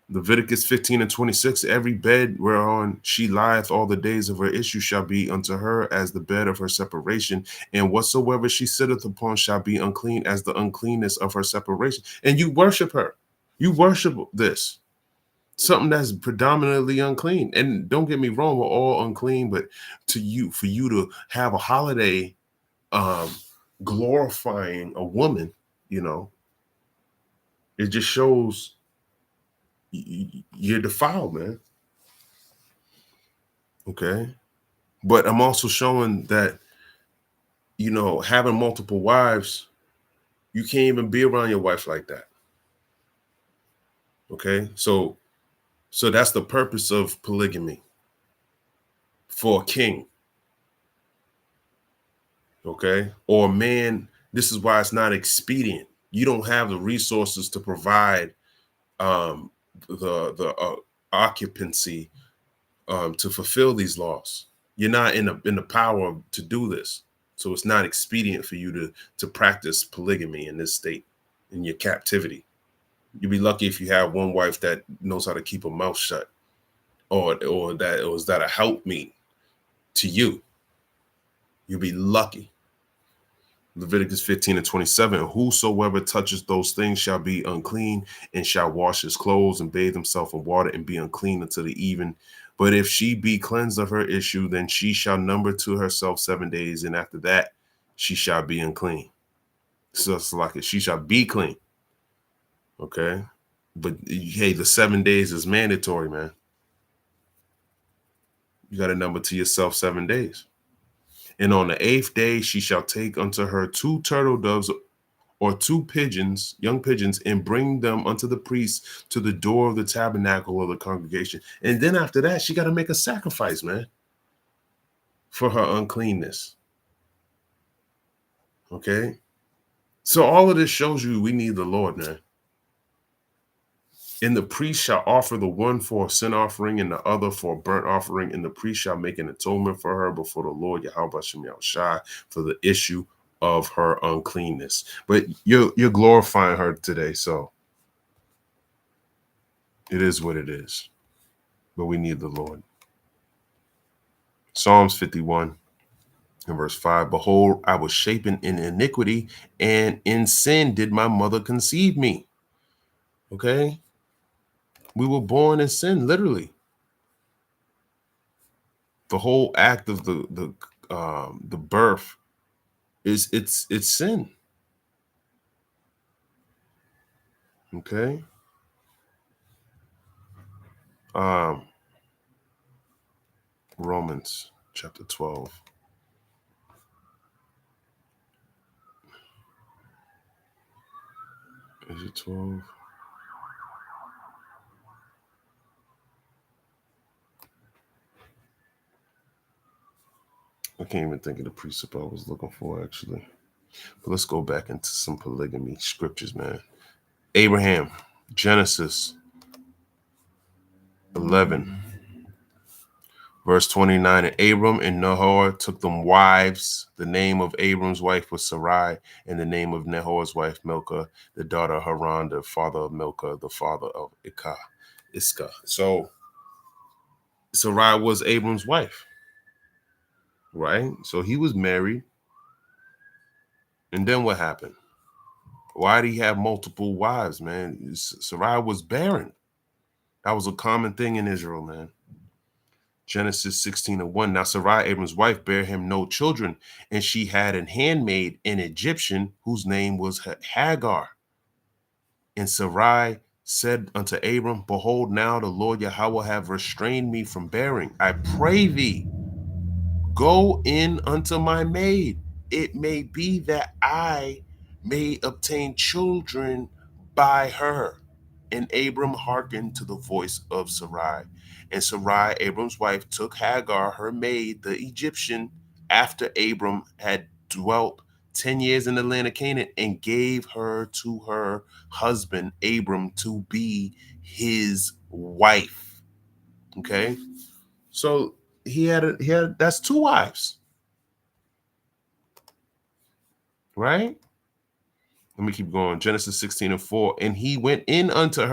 Leviticus 15 and 26, every bed whereon she lieth all the days of her issue shall be unto her as the bed of her separation, and whatsoever she sitteth upon shall be unclean as the uncleanness of her separation. And you worship her. You worship this. something that's predominantly unclean. And don't get me wrong, we're all unclean, but for you to have a holiday glorifying a woman, it just shows you're defiled, man. Okay. But I'm also showing that, having multiple wives, you can't even be around your wife like that. Okay. So that's the purpose of polygamy for a king. Okay. Or a man. This is why it's not expedient. You don't have the resources to provide the occupancy to fulfill these laws. You're not in the power to do this. So it's not expedient for you to practice polygamy in this state, in your captivity. You'd be lucky if you have one wife that knows how to keep her mouth shut, or is that a helpmeet to you. You'll be lucky. Leviticus 15:27, whosoever touches those things shall be unclean, and shall wash his clothes and bathe himself in water and be unclean until the even. But if she be cleansed of her issue, then she shall number to herself 7 days, and after that she shall be unclean. So it's like she shall be clean. Okay. But hey, the 7 days is mandatory, man. You got to number to yourself 7 days. And on the 8th day, she shall take unto her 2 turtle doves or 2 pigeons, young pigeons, and bring them unto the priest to the door of the tabernacle of the congregation. And then after that, she got to make a sacrifice, man, for her uncleanness. Okay. So all of this shows you we need the Lord, man. And the priest shall offer the one for a sin offering and the other for a burnt offering. And the priest shall make an atonement for her before the Lord Yahweh Shem Yahushai for the issue of her uncleanness. But you're glorifying her today, so it is what it is. But we need the Lord. Psalms 51 and verse 5. Behold, I was shapen in iniquity, and in sin did my mother conceive me. Okay. We were born in sin, literally. The whole act of the birth is it's sin. Okay. Romans chapter 12. Is it 12? I can't even think of the precept I was looking for, actually. But let's go back into some polygamy scriptures, man. Abraham, Genesis 11, verse 29. And Abram and Nahor took them wives. The name of Abram's wife was Sarai, and the name of Nahor's wife Milcah, the daughter of Haran, the father of Milcah, the father of Iscah. So Sarai was Abram's wife, right? So he was married. And then what happened? Why did he have multiple wives, man? Sarai was barren. That was a common thing in Israel, man. Genesis 16:1. Now Sarai, Abram's wife, bare him no children, and she had an handmaid, an Egyptian, whose name was Hagar. And Sarai said unto Abram, behold, now the Lord Yahweh have restrained me from bearing. I pray thee, go in unto my maid. It may be that I may obtain children by her. And Abram hearkened to the voice of Sarai. And Sarai, Abram's wife, took Hagar, her maid, the Egyptian, after Abram had dwelt 10 years in the land of Canaan, and gave her to her husband, Abram, to be his wife. Okay? So he had that's 2 wives. Right? Let me keep going. Genesis 16:4. And he went in unto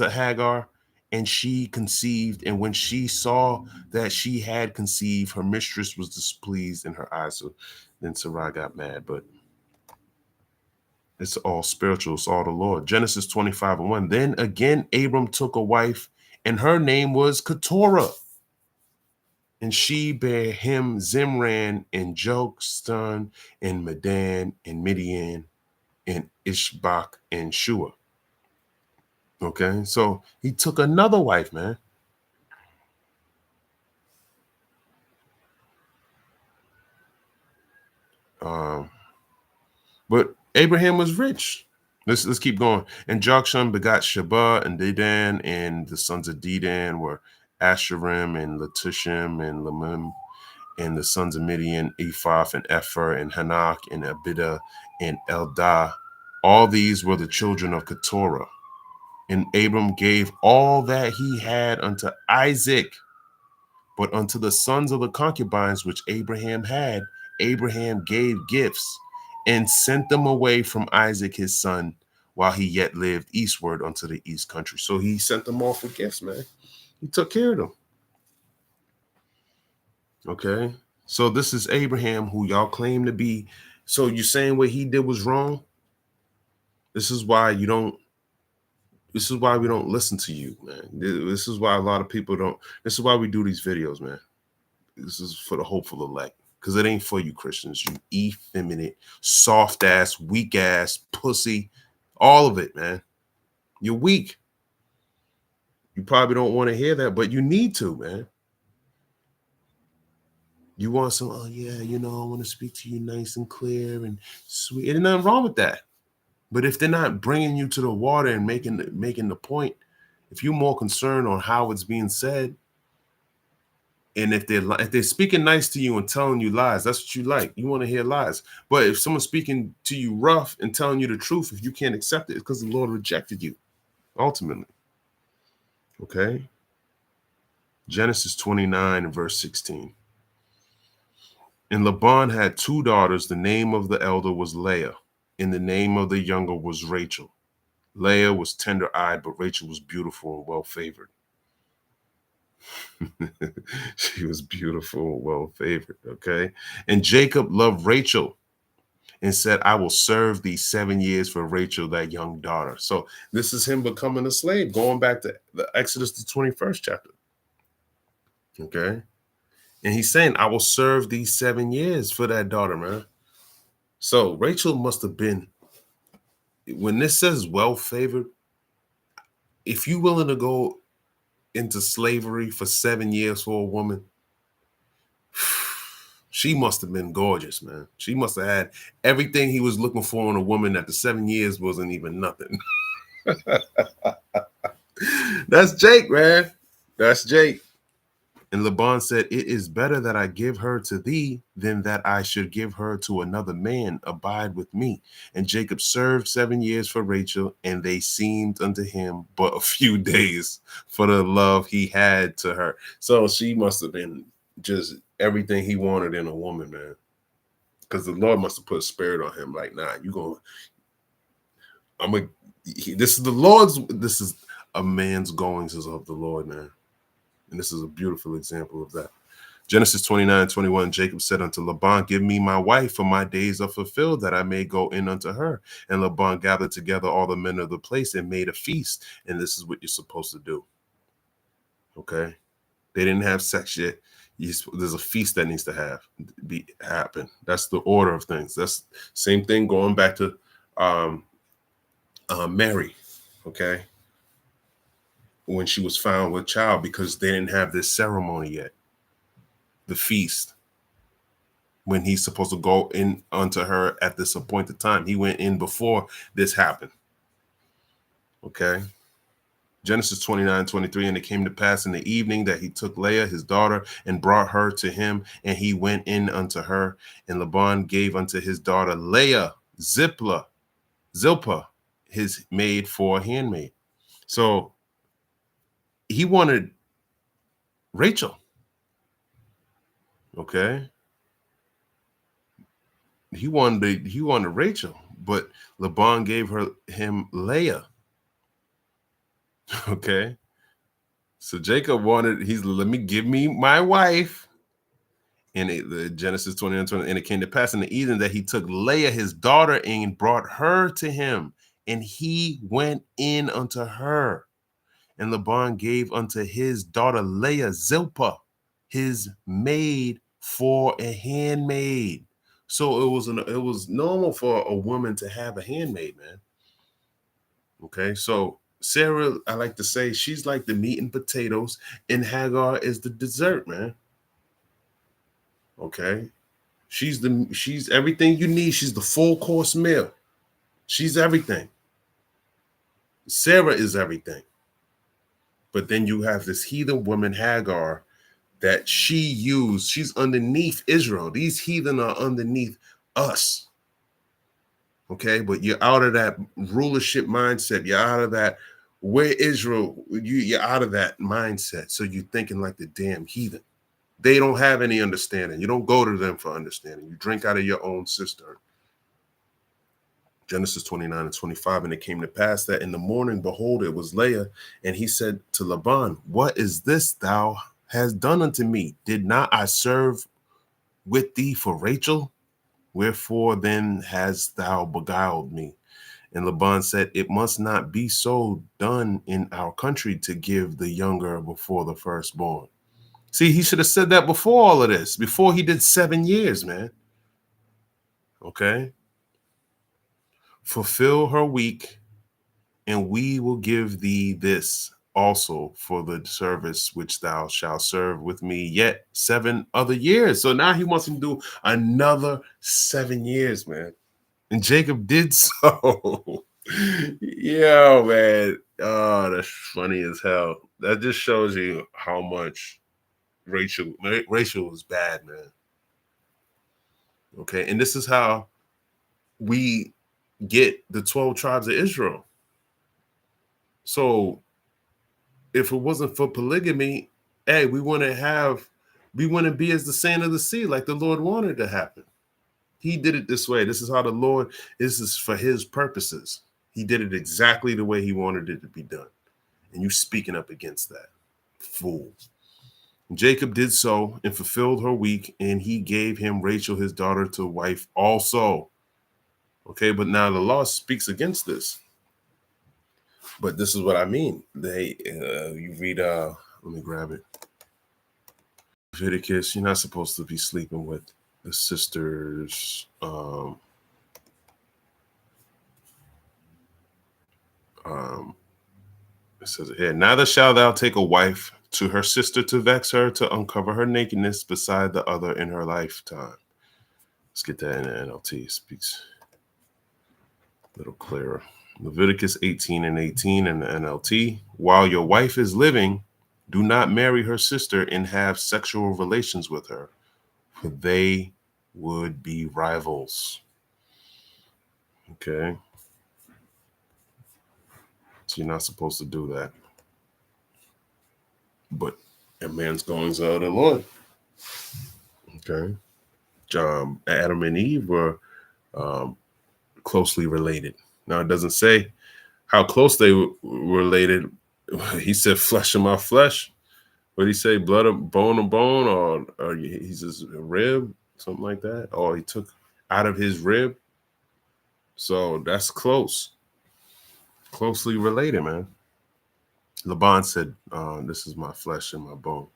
Hagar, and she conceived. And when she saw that she had conceived, her mistress was displeased in her eyes. So then Sarai got mad. But It's all spiritual. It's all the Lord. Genesis 25:1. Then again, Abram took a wife, and her name was Keturah. And she bare him Zimran and Jokstan and Medan and Midian and Ishbak and Shua. Okay, so he took another wife, man. But Abraham was rich. Let's keep going. And Jokshan begot Sheba and Dedan, and the sons of Dedan were Asherim and Letushim and Lamim, and the sons of Midian, Ephah and Epher and Hanok and Abida and Eldah. All these were the children of Keturah. And Abram gave all that he had unto Isaac. But unto the sons of the concubines which Abraham had, Abraham gave gifts and sent them away from Isaac his son while he yet lived eastward unto the east country. So he sent them off with gifts, man. He took care of them. Okay. So this is Abraham, who y'all claim to be. So you're saying what he did was wrong? This is why we don't listen to you, man. This is why a lot of people don't. This is why we do these videos, man. This is for the hopeful elect, because it ain't for you Christians, you effeminate, soft ass, weak ass, pussy, all of it, man. You're weak. You probably don't want to hear that, but you need to, man. You want some, oh yeah, I want to speak to you nice and clear and sweet. There's nothing wrong with that. But if they're not bringing you to the water and making the point, if you're more concerned on how it's being said, and if they're speaking nice to you and telling you lies, that's what you like. You want to hear lies. But if someone's speaking to you rough and telling you the truth, if you can't accept it, it's because the Lord rejected you, ultimately. Okay? Genesis 29 and verse 16. And Laban had 2 daughters. The name of the elder was Leah, and the name of the younger was Rachel. Leah was tender-eyed, but Rachel was beautiful and well-favored. She was beautiful and well-favored, okay? And Jacob loved Rachel and said, I will serve thee 7 years for Rachel, that young daughter. So this is him becoming a slave, going back to the Exodus, the 21st chapter, okay? And he's saying, I will serve thee 7 years for that daughter, man. So Rachel must have been, when this says well-favored, if you're willing to go into slavery for 7 years for a woman, she must have been gorgeous, man. She must have had everything he was looking for in a woman that the 7 years wasn't even nothing. That's Jake, man. That's Jake. And Laban said, it is better that I give her to thee than that I should give her to another man. Abide with me. And Jacob served 7 years for Rachel, and they seemed unto him but a few days for the love he had to her. So she must have been just everything he wanted in a woman, man. Because the Lord must have put a spirit on him. Like, nah, this is a man's goings is of the Lord, man. And this is a beautiful example of that. Genesis 29:21, Jacob said unto Laban, give me my wife, for my days are fulfilled, that I may go in unto her. And Laban gathered together all the men of the place and made a feast. And this is what you're supposed to do. Okay? They didn't have sex yet. There's a feast that needs to happen. That's the order of things. That's same thing going back to Mary, okay? When she was found with child, because they didn't have this ceremony yet. The feast. When he's supposed to go in unto her at this appointed time. He went in before this happened. Okay? Genesis 29:23, and it came to pass in the evening that he took Leah, his daughter, and brought her to him, and he went in unto her. And Laban gave unto his daughter Leah Zilpah, his maid, for a handmaid. So he wanted Rachel. Okay. He wanted Rachel, but Laban gave him Leah. Okay. So Jacob let me give me my wife, And the Genesis 20, and it came to pass in the evening that he took Leah, his daughter, and brought her to him, and he went in unto her. And Laban gave unto his daughter Leah Zilpah, his maid, for a handmaid. So it was normal for a woman to have a handmaid, man. Okay, so Sarah, I like to say, she's like the meat and potatoes, and Hagar is the dessert, man. Okay, she's everything you need. She's the full course meal. She's everything. Sarah is everything. But then you have this heathen woman, Hagar, that she's underneath Israel. These heathen are underneath us. Okay, but you're out of that rulership mindset. You're out of that, where Israel, you're out of that mindset. So you're thinking like the damn heathen. They don't have any understanding. You don't go to them for understanding. You drink out of your own cistern. Genesis 29:25, and it came to pass that in the morning, behold, it was Leah, and he said to Laban, what is this thou hast done unto me? Did not I serve with thee for Rachel? Wherefore then hast thou beguiled me? And Laban said, it must not be so done in our country to give the younger before the firstborn. See, he should have said that before all of this, before he did 7 years, man. Okay. Fulfill her week, and we will give thee this also for the service which thou shalt serve with me yet 7 other years. So now he wants him to do another 7 years, man. And Jacob did so. Yeah, man. Oh, that's funny as hell. That just shows you how much Rachel was bad, man. Okay, and this is how we get the 12 tribes of Israel. So if it wasn't for polygamy, hey, we wouldn't be as the sand of the sea, like the Lord wanted to happen. He did it this way. This is how the Lord, this is for his purposes. He did it exactly the way he wanted it to be done. And you speaking up against that, fool. Jacob did so and fulfilled her week, and he gave him Rachel, his daughter, to wife also. Okay, but now the law speaks against this. But this is what I mean. You read, let me grab it. Leviticus, you're not supposed to be sleeping with the sisters. It says here, neither shalt thou take a wife to her sister to vex her, to uncover her nakedness beside the other in her lifetime. Let's get that in the NLT. It speaks a little clearer. Leviticus 18:18 in the NLT. While your wife is living, do not marry her sister and have sexual relations with her, for they would be rivals. Okay. So you're not supposed to do that. But a man's goings out of the Lord. Okay. Adam and Eve were closely related. Now, it doesn't say how close they were related. He said flesh of my flesh. What did he say? Blood of bone, or he says a rib, something like that. Or he took out of his rib. So that's closely related, man. Laban said, this is my flesh and my bone.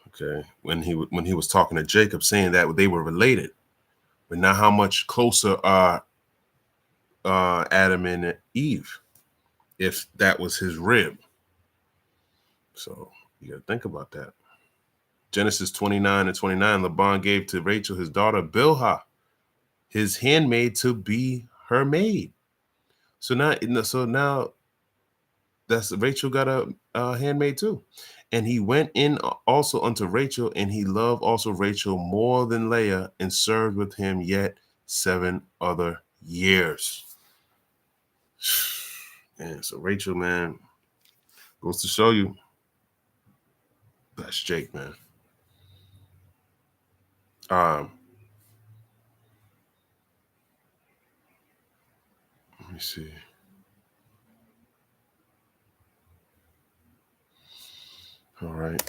Okay. When he was talking to Jacob, saying that they were related. But now how much closer are Adam and Eve if that was his rib? So you got to think about that. Genesis 29:29, Laban gave to Rachel his daughter Bilhah, his handmaid, to be her maid. So now that's Rachel got a handmaid too. And he went in also unto Rachel, and he loved also Rachel more than Leah, and served with him yet 7 other years. And so Rachel, man, goes to show you that's Jake, man. Let me see. All right.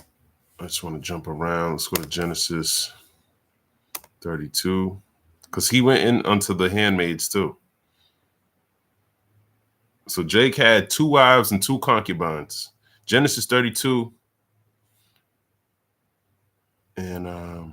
I just want to jump around. Let's go to Genesis 32. Because he went in unto the handmaids too. So Jake had 2 wives and 2 concubines. Genesis 32. And let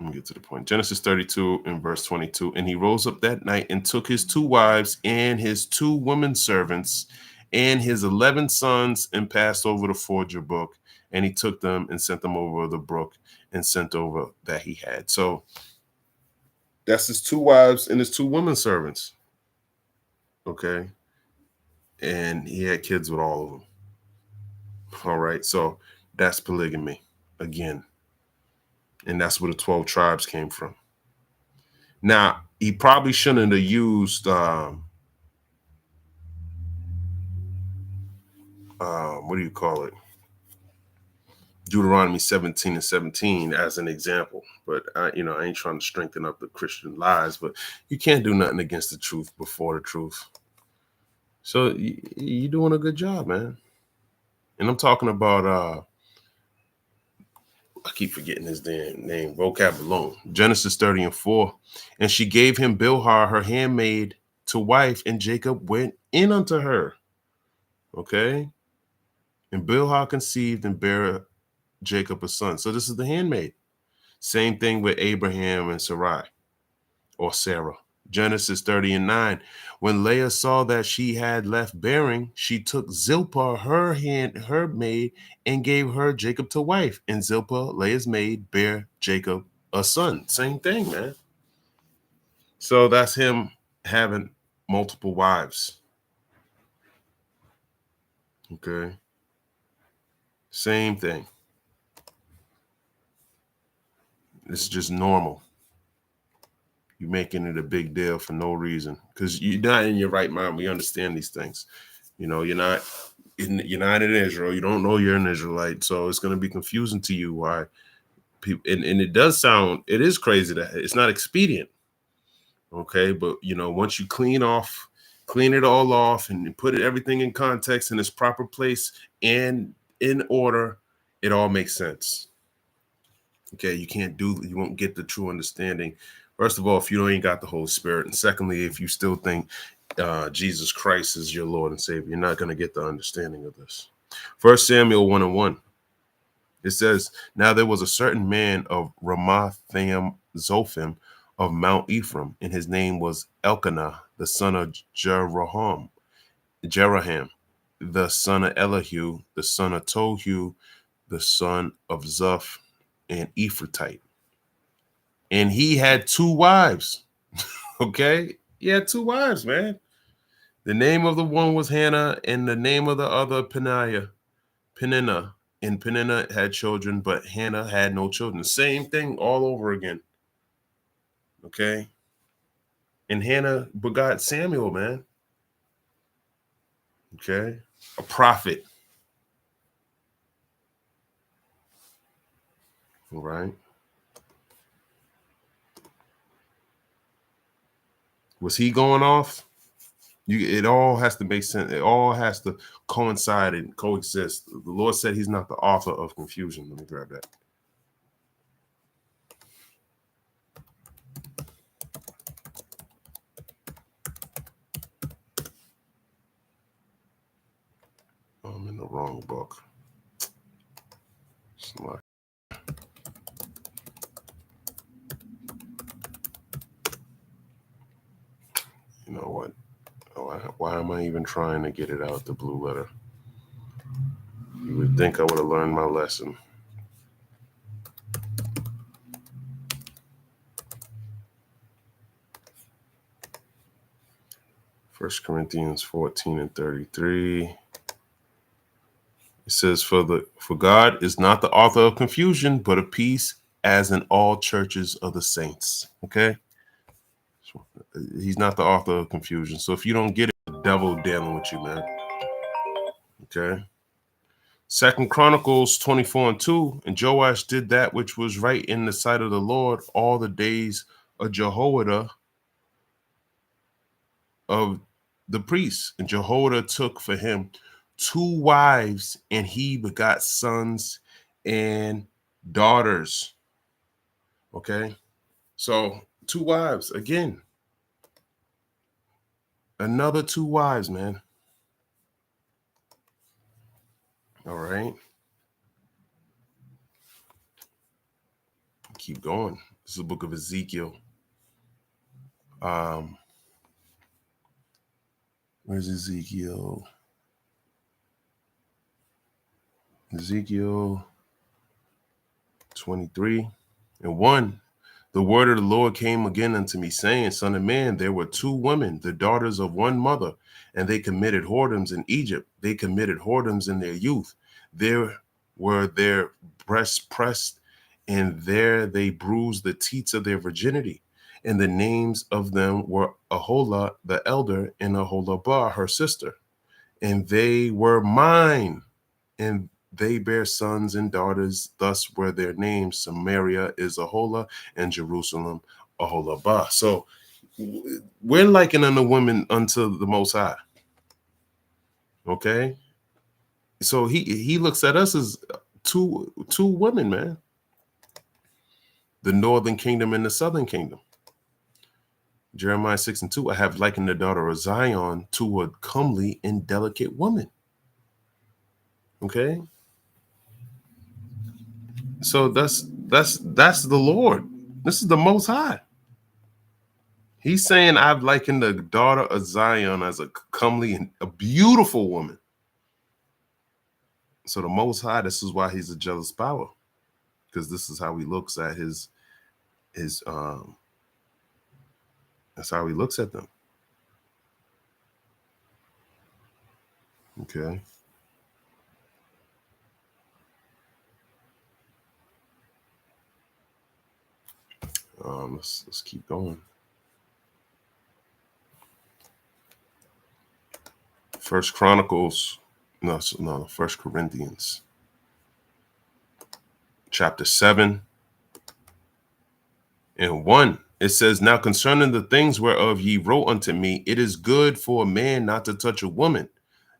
me get to the point. Genesis 32 and verse 22. And he rose up that night and took his 2 wives and his 2 women servants and his 11 sons and passed over the forger brook. And he took them and sent them over the brook and sent over that he had. So that's his 2 wives and his 2 women servants. Okay. And he had kids with all of them. All right. So that's polygamy again. And that's where the 12 tribes came from. Now, he probably shouldn't have used what do you call it? Deuteronomy 17 and 17 as an example. But I ain't trying to strengthen up the Christian lies, but you can't do nothing against the truth before the truth. So you're doing a good job, man. And I'm talking about I keep forgetting his damn name, vocab alone. Genesis 30 and 4. And she gave him Bilhah, her handmaid, to wife, and Jacob went in unto her. Okay. And Bilhah conceived and bare Jacob a son. So this is the handmaid. Same thing with Abraham and Sarai or Sarah. Genesis 30 and 9. When Leah saw that she had left bearing, she took Zilpah, her maid, and gave her Jacob to wife. And Zilpah, Leah's maid, bare Jacob a son. Same thing, man. So that's him having multiple wives. Okay. Same thing. It's just normal. You're making it a big deal for no reason because you're not in your right mind. We understand these things. You're not in Israel. You don't know you're an Israelite. So it's going to be confusing to you why people, and it is crazy that it's not expedient. Okay. But, once you clean it all off and put everything in context in its proper place and in order, it all makes sense. Okay. You won't get the true understanding. First of all, if you ain't got the Holy Spirit. And secondly, if you still think Jesus Christ is your Lord and Savior, you're not going to get the understanding of this. 1 Samuel 1 and 1. It says, now there was a certain man of Ramathaim Zophim of Mount Ephraim, and his name was Elkanah, the son of Jeraham, the son of Elihu, the son of Tohu, the son of Zuph, and Ephratite. And he had 2 wives. Okay. He had 2 wives, man. The name of the one was Hannah, and the name of the other Peninnah. And Peninnah had children, but Hannah had no children. Same thing all over again. Okay. And Hannah begot Samuel, man. Okay. A prophet. All right. Was he going off? It all has to make sense. It all has to coincide and coexist. The Lord said he's not the author of confusion. Let me grab that. I'm in the wrong book. You know what? Why am I even trying to get it out the blue letter? You would think I would have learned my lesson. First Corinthians 14 and 33. It says, for God is not the author of confusion, but of peace, as in all churches of the saints. Okay? He's not the author of confusion. So if you don't get it, the devil dealing with you, man. Okay? 2 Chronicles 24 and 2. And Joash did that which was right in the sight of the Lord all the days of Jehoiada of the priests. And Jehoiada took for him 2 wives, and he begot sons and daughters. Okay, so 2 wives again. Another 2 wives, man. All right. Keep going. This is the book of Ezekiel. Where's Ezekiel? Ezekiel 23:1. The word of the Lord came again unto me, saying, Son of man, there were 2 women, the daughters of one mother, and they committed whoredoms in Egypt. They committed whoredoms in their youth. There were their breasts pressed, and there they bruised the teats of their virginity. And the names of them were Aholah the elder, and Aholabah her sister. And they were mine, and they bear sons and daughters. Thus were their names. Samaria is Aholah, and Jerusalem Aholabah. So we're likening the women unto the Most High. Okay, so he looks at us as two women, man. The northern kingdom and the southern kingdom. Jeremiah 6:2. I have likened the daughter of Zion to a comely and delicate woman. Okay. So that's the Lord. This is the Most High. He's saying I've likened the daughter of Zion as a comely and a beautiful woman. So the Most High, this is why he's a jealous power, because this is how he looks at his that's how he looks at them. Okay. Let's keep going. First Corinthians chapter 7:1. It says, Now concerning the things whereof ye wrote unto me, it is good for a man not to touch a woman.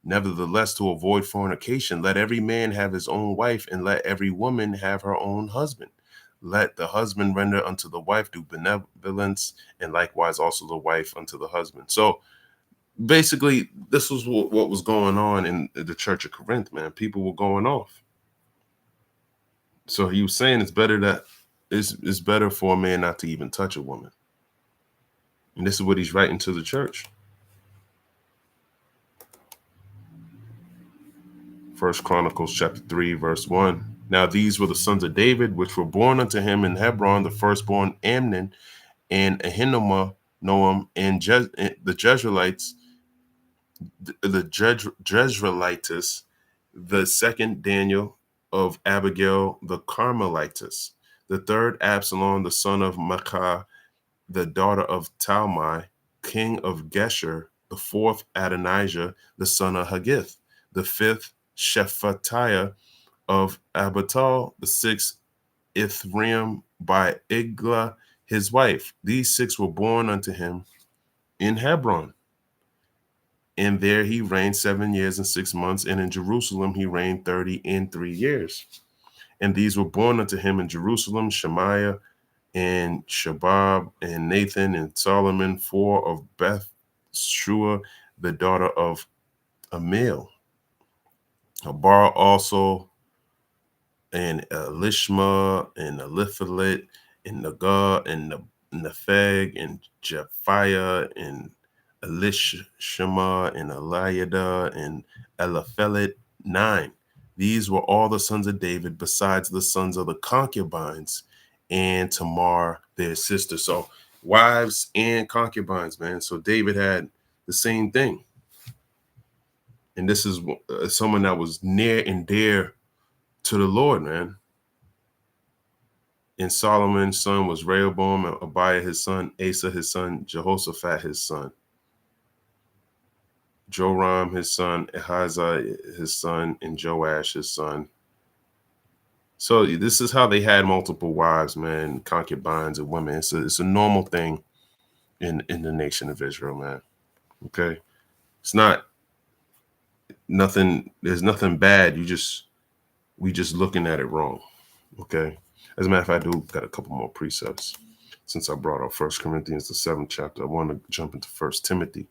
Nevertheless, to avoid fornication, let every man have his own wife, and let every woman have her own husband. Let the husband render unto the wife due benevolence, and likewise also the wife unto the husband. So basically, this was what was going on in the church of Corinth, man. People were going off. So he was saying it's better for a man not to even touch a woman. And this is what he's writing to the church. First Chronicles chapter 3:1. Now these were the sons of David, which were born unto him in Hebron, the firstborn Amnon, and Ahinoam, Noam, and the Jezreelites, the Jezreelites, the second Daniel of Abigail, the Carmelites, the third Absalom, the son of Maacah, the daughter of Talmai, king of Geshur, the fourth Adonijah, the son of Haggith, the fifth Shephatiah of Abital, the sixth Ithream by Igla, his wife. These 6 were born unto him in Hebron. And there he reigned 7 years and 6 months, and in Jerusalem he reigned 30 years. And these were born unto him in Jerusalem, Shemaiah and Shabab and Nathan and Solomon, 4 of Beth Shua, the daughter of Amiel. Habar also, and Lishma, and Eliphalet, and Nagah, and Nepheg, and Japhiah, and Elishama, and Eliada, and Eliphelet, 9. These were all the sons of David, besides the sons of the concubines, and Tamar, their sister. So wives and concubines, man. So David had the same thing. And this is someone that was near and dear to the Lord, man. And Solomon's son was Rehoboam, and Abiah his son, Asa his son, Jehoshaphat his son, Joram his son, Ahaziah his son, and Joash his son. So this is how they had multiple wives, man, concubines and women. It's a normal thing in the nation of Israel, man. Okay, it's not there's nothing bad. We just looking at it wrong. Okay. As a matter of fact, I do got a couple more precepts. Since I brought up 1 Corinthians, the 7th chapter, I want to jump into 1 Timothy.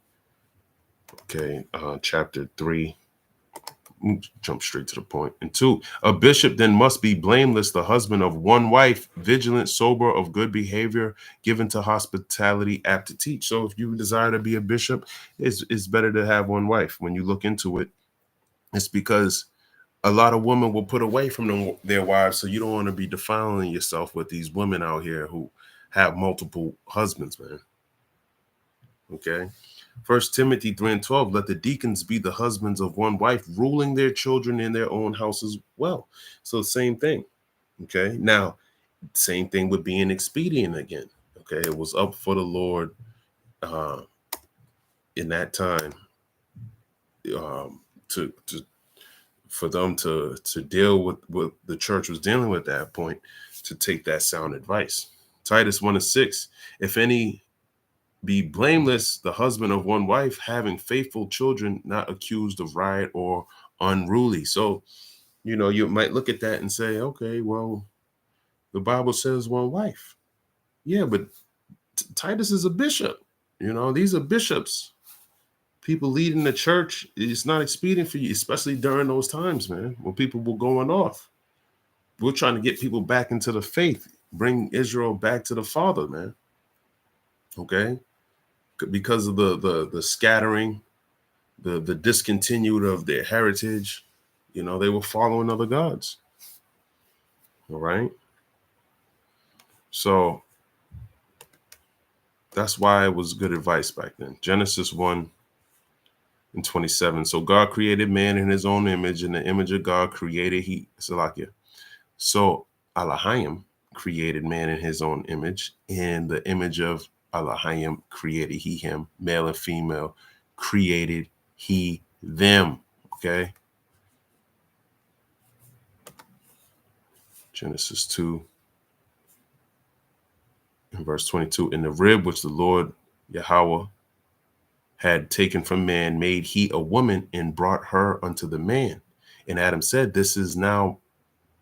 Okay, chapter 3. Jump straight to the point. And 2, a bishop then must be blameless, the husband of one wife, vigilant, sober, of good behavior, given to hospitality, apt to teach. So if you desire to be a bishop, it's better to have one wife. When you look into it, it's because a lot of women will put away from their wives, so you don't want to be defiling yourself with these women out here who have multiple husbands, man. Okay. 1 Timothy 3:12, let the deacons be the husbands of one wife, ruling their children in their own house as well. So same thing. Okay. Now, same thing with being expedient again. Okay. It was up for the Lord in that time for them to deal with what the church was dealing with at that point, to take that sound advice. Titus 1:6, if any be blameless, the husband of one wife, having faithful children, not accused of riot or unruly. So, you might look at that and say, okay, well, the Bible says one wife. Yeah, but Titus is a bishop. These are bishops. People leading the church. It's not expedient for you, especially during those times, man, when people were going off. We're trying to get people back into the faith, bring Israel back to the Father, man. Okay? Because of the scattering, the discontinued of their heritage, they were following other gods. All right. So that's why it was good advice back then. Genesis 1:27. So God created man in his own image, in the image of God created he, Salakia. So Elohim created man in his own image, in the image of Elohim created he him, male and female created he them. Okay. Genesis 2 and verse 22. In the rib which the Lord Yahweh had taken from man, made he a woman and brought her unto the man. And Adam said, this is now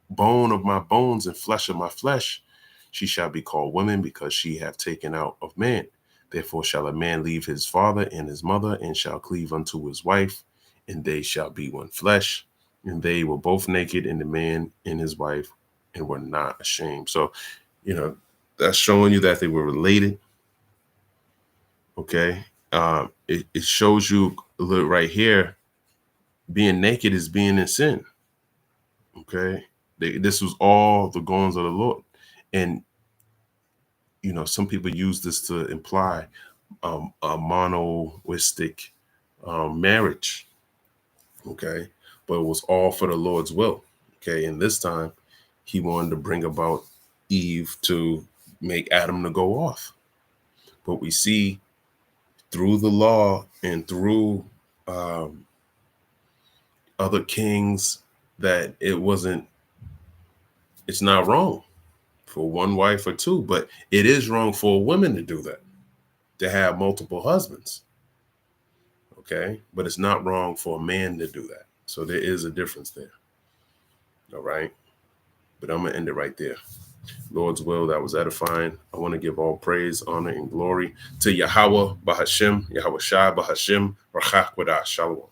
bone of my bones and flesh of my flesh. She shall be called woman, because she hath taken out of man. Therefore shall a man leave his father and his mother, and shall cleave unto his wife, and they shall be one flesh. And they were both naked, and the man and his wife, and were not ashamed. So, that's showing you that they were related. Okay. It shows you a little right here, being naked is being in sin. Okay. This was all the goings of the Lord. And, some people use this to imply a monoistic marriage. Okay. But it was all for the Lord's will. Okay. And this time he wanted to bring about Eve to make Adam to go off. But we see through the law and through other kings that it's not wrong for one wife or two, but it is wrong for a woman to do that, to have multiple husbands. Okay. But it's not wrong for a man to do that. So there is a difference there. All right. But I'm going to end it right there. Lord's will, that was edifying. I want to give all praise, honor, and glory to Yahweh Bahashim, Yahweh Shai Bahashim, Rachak Wadah, Shalom.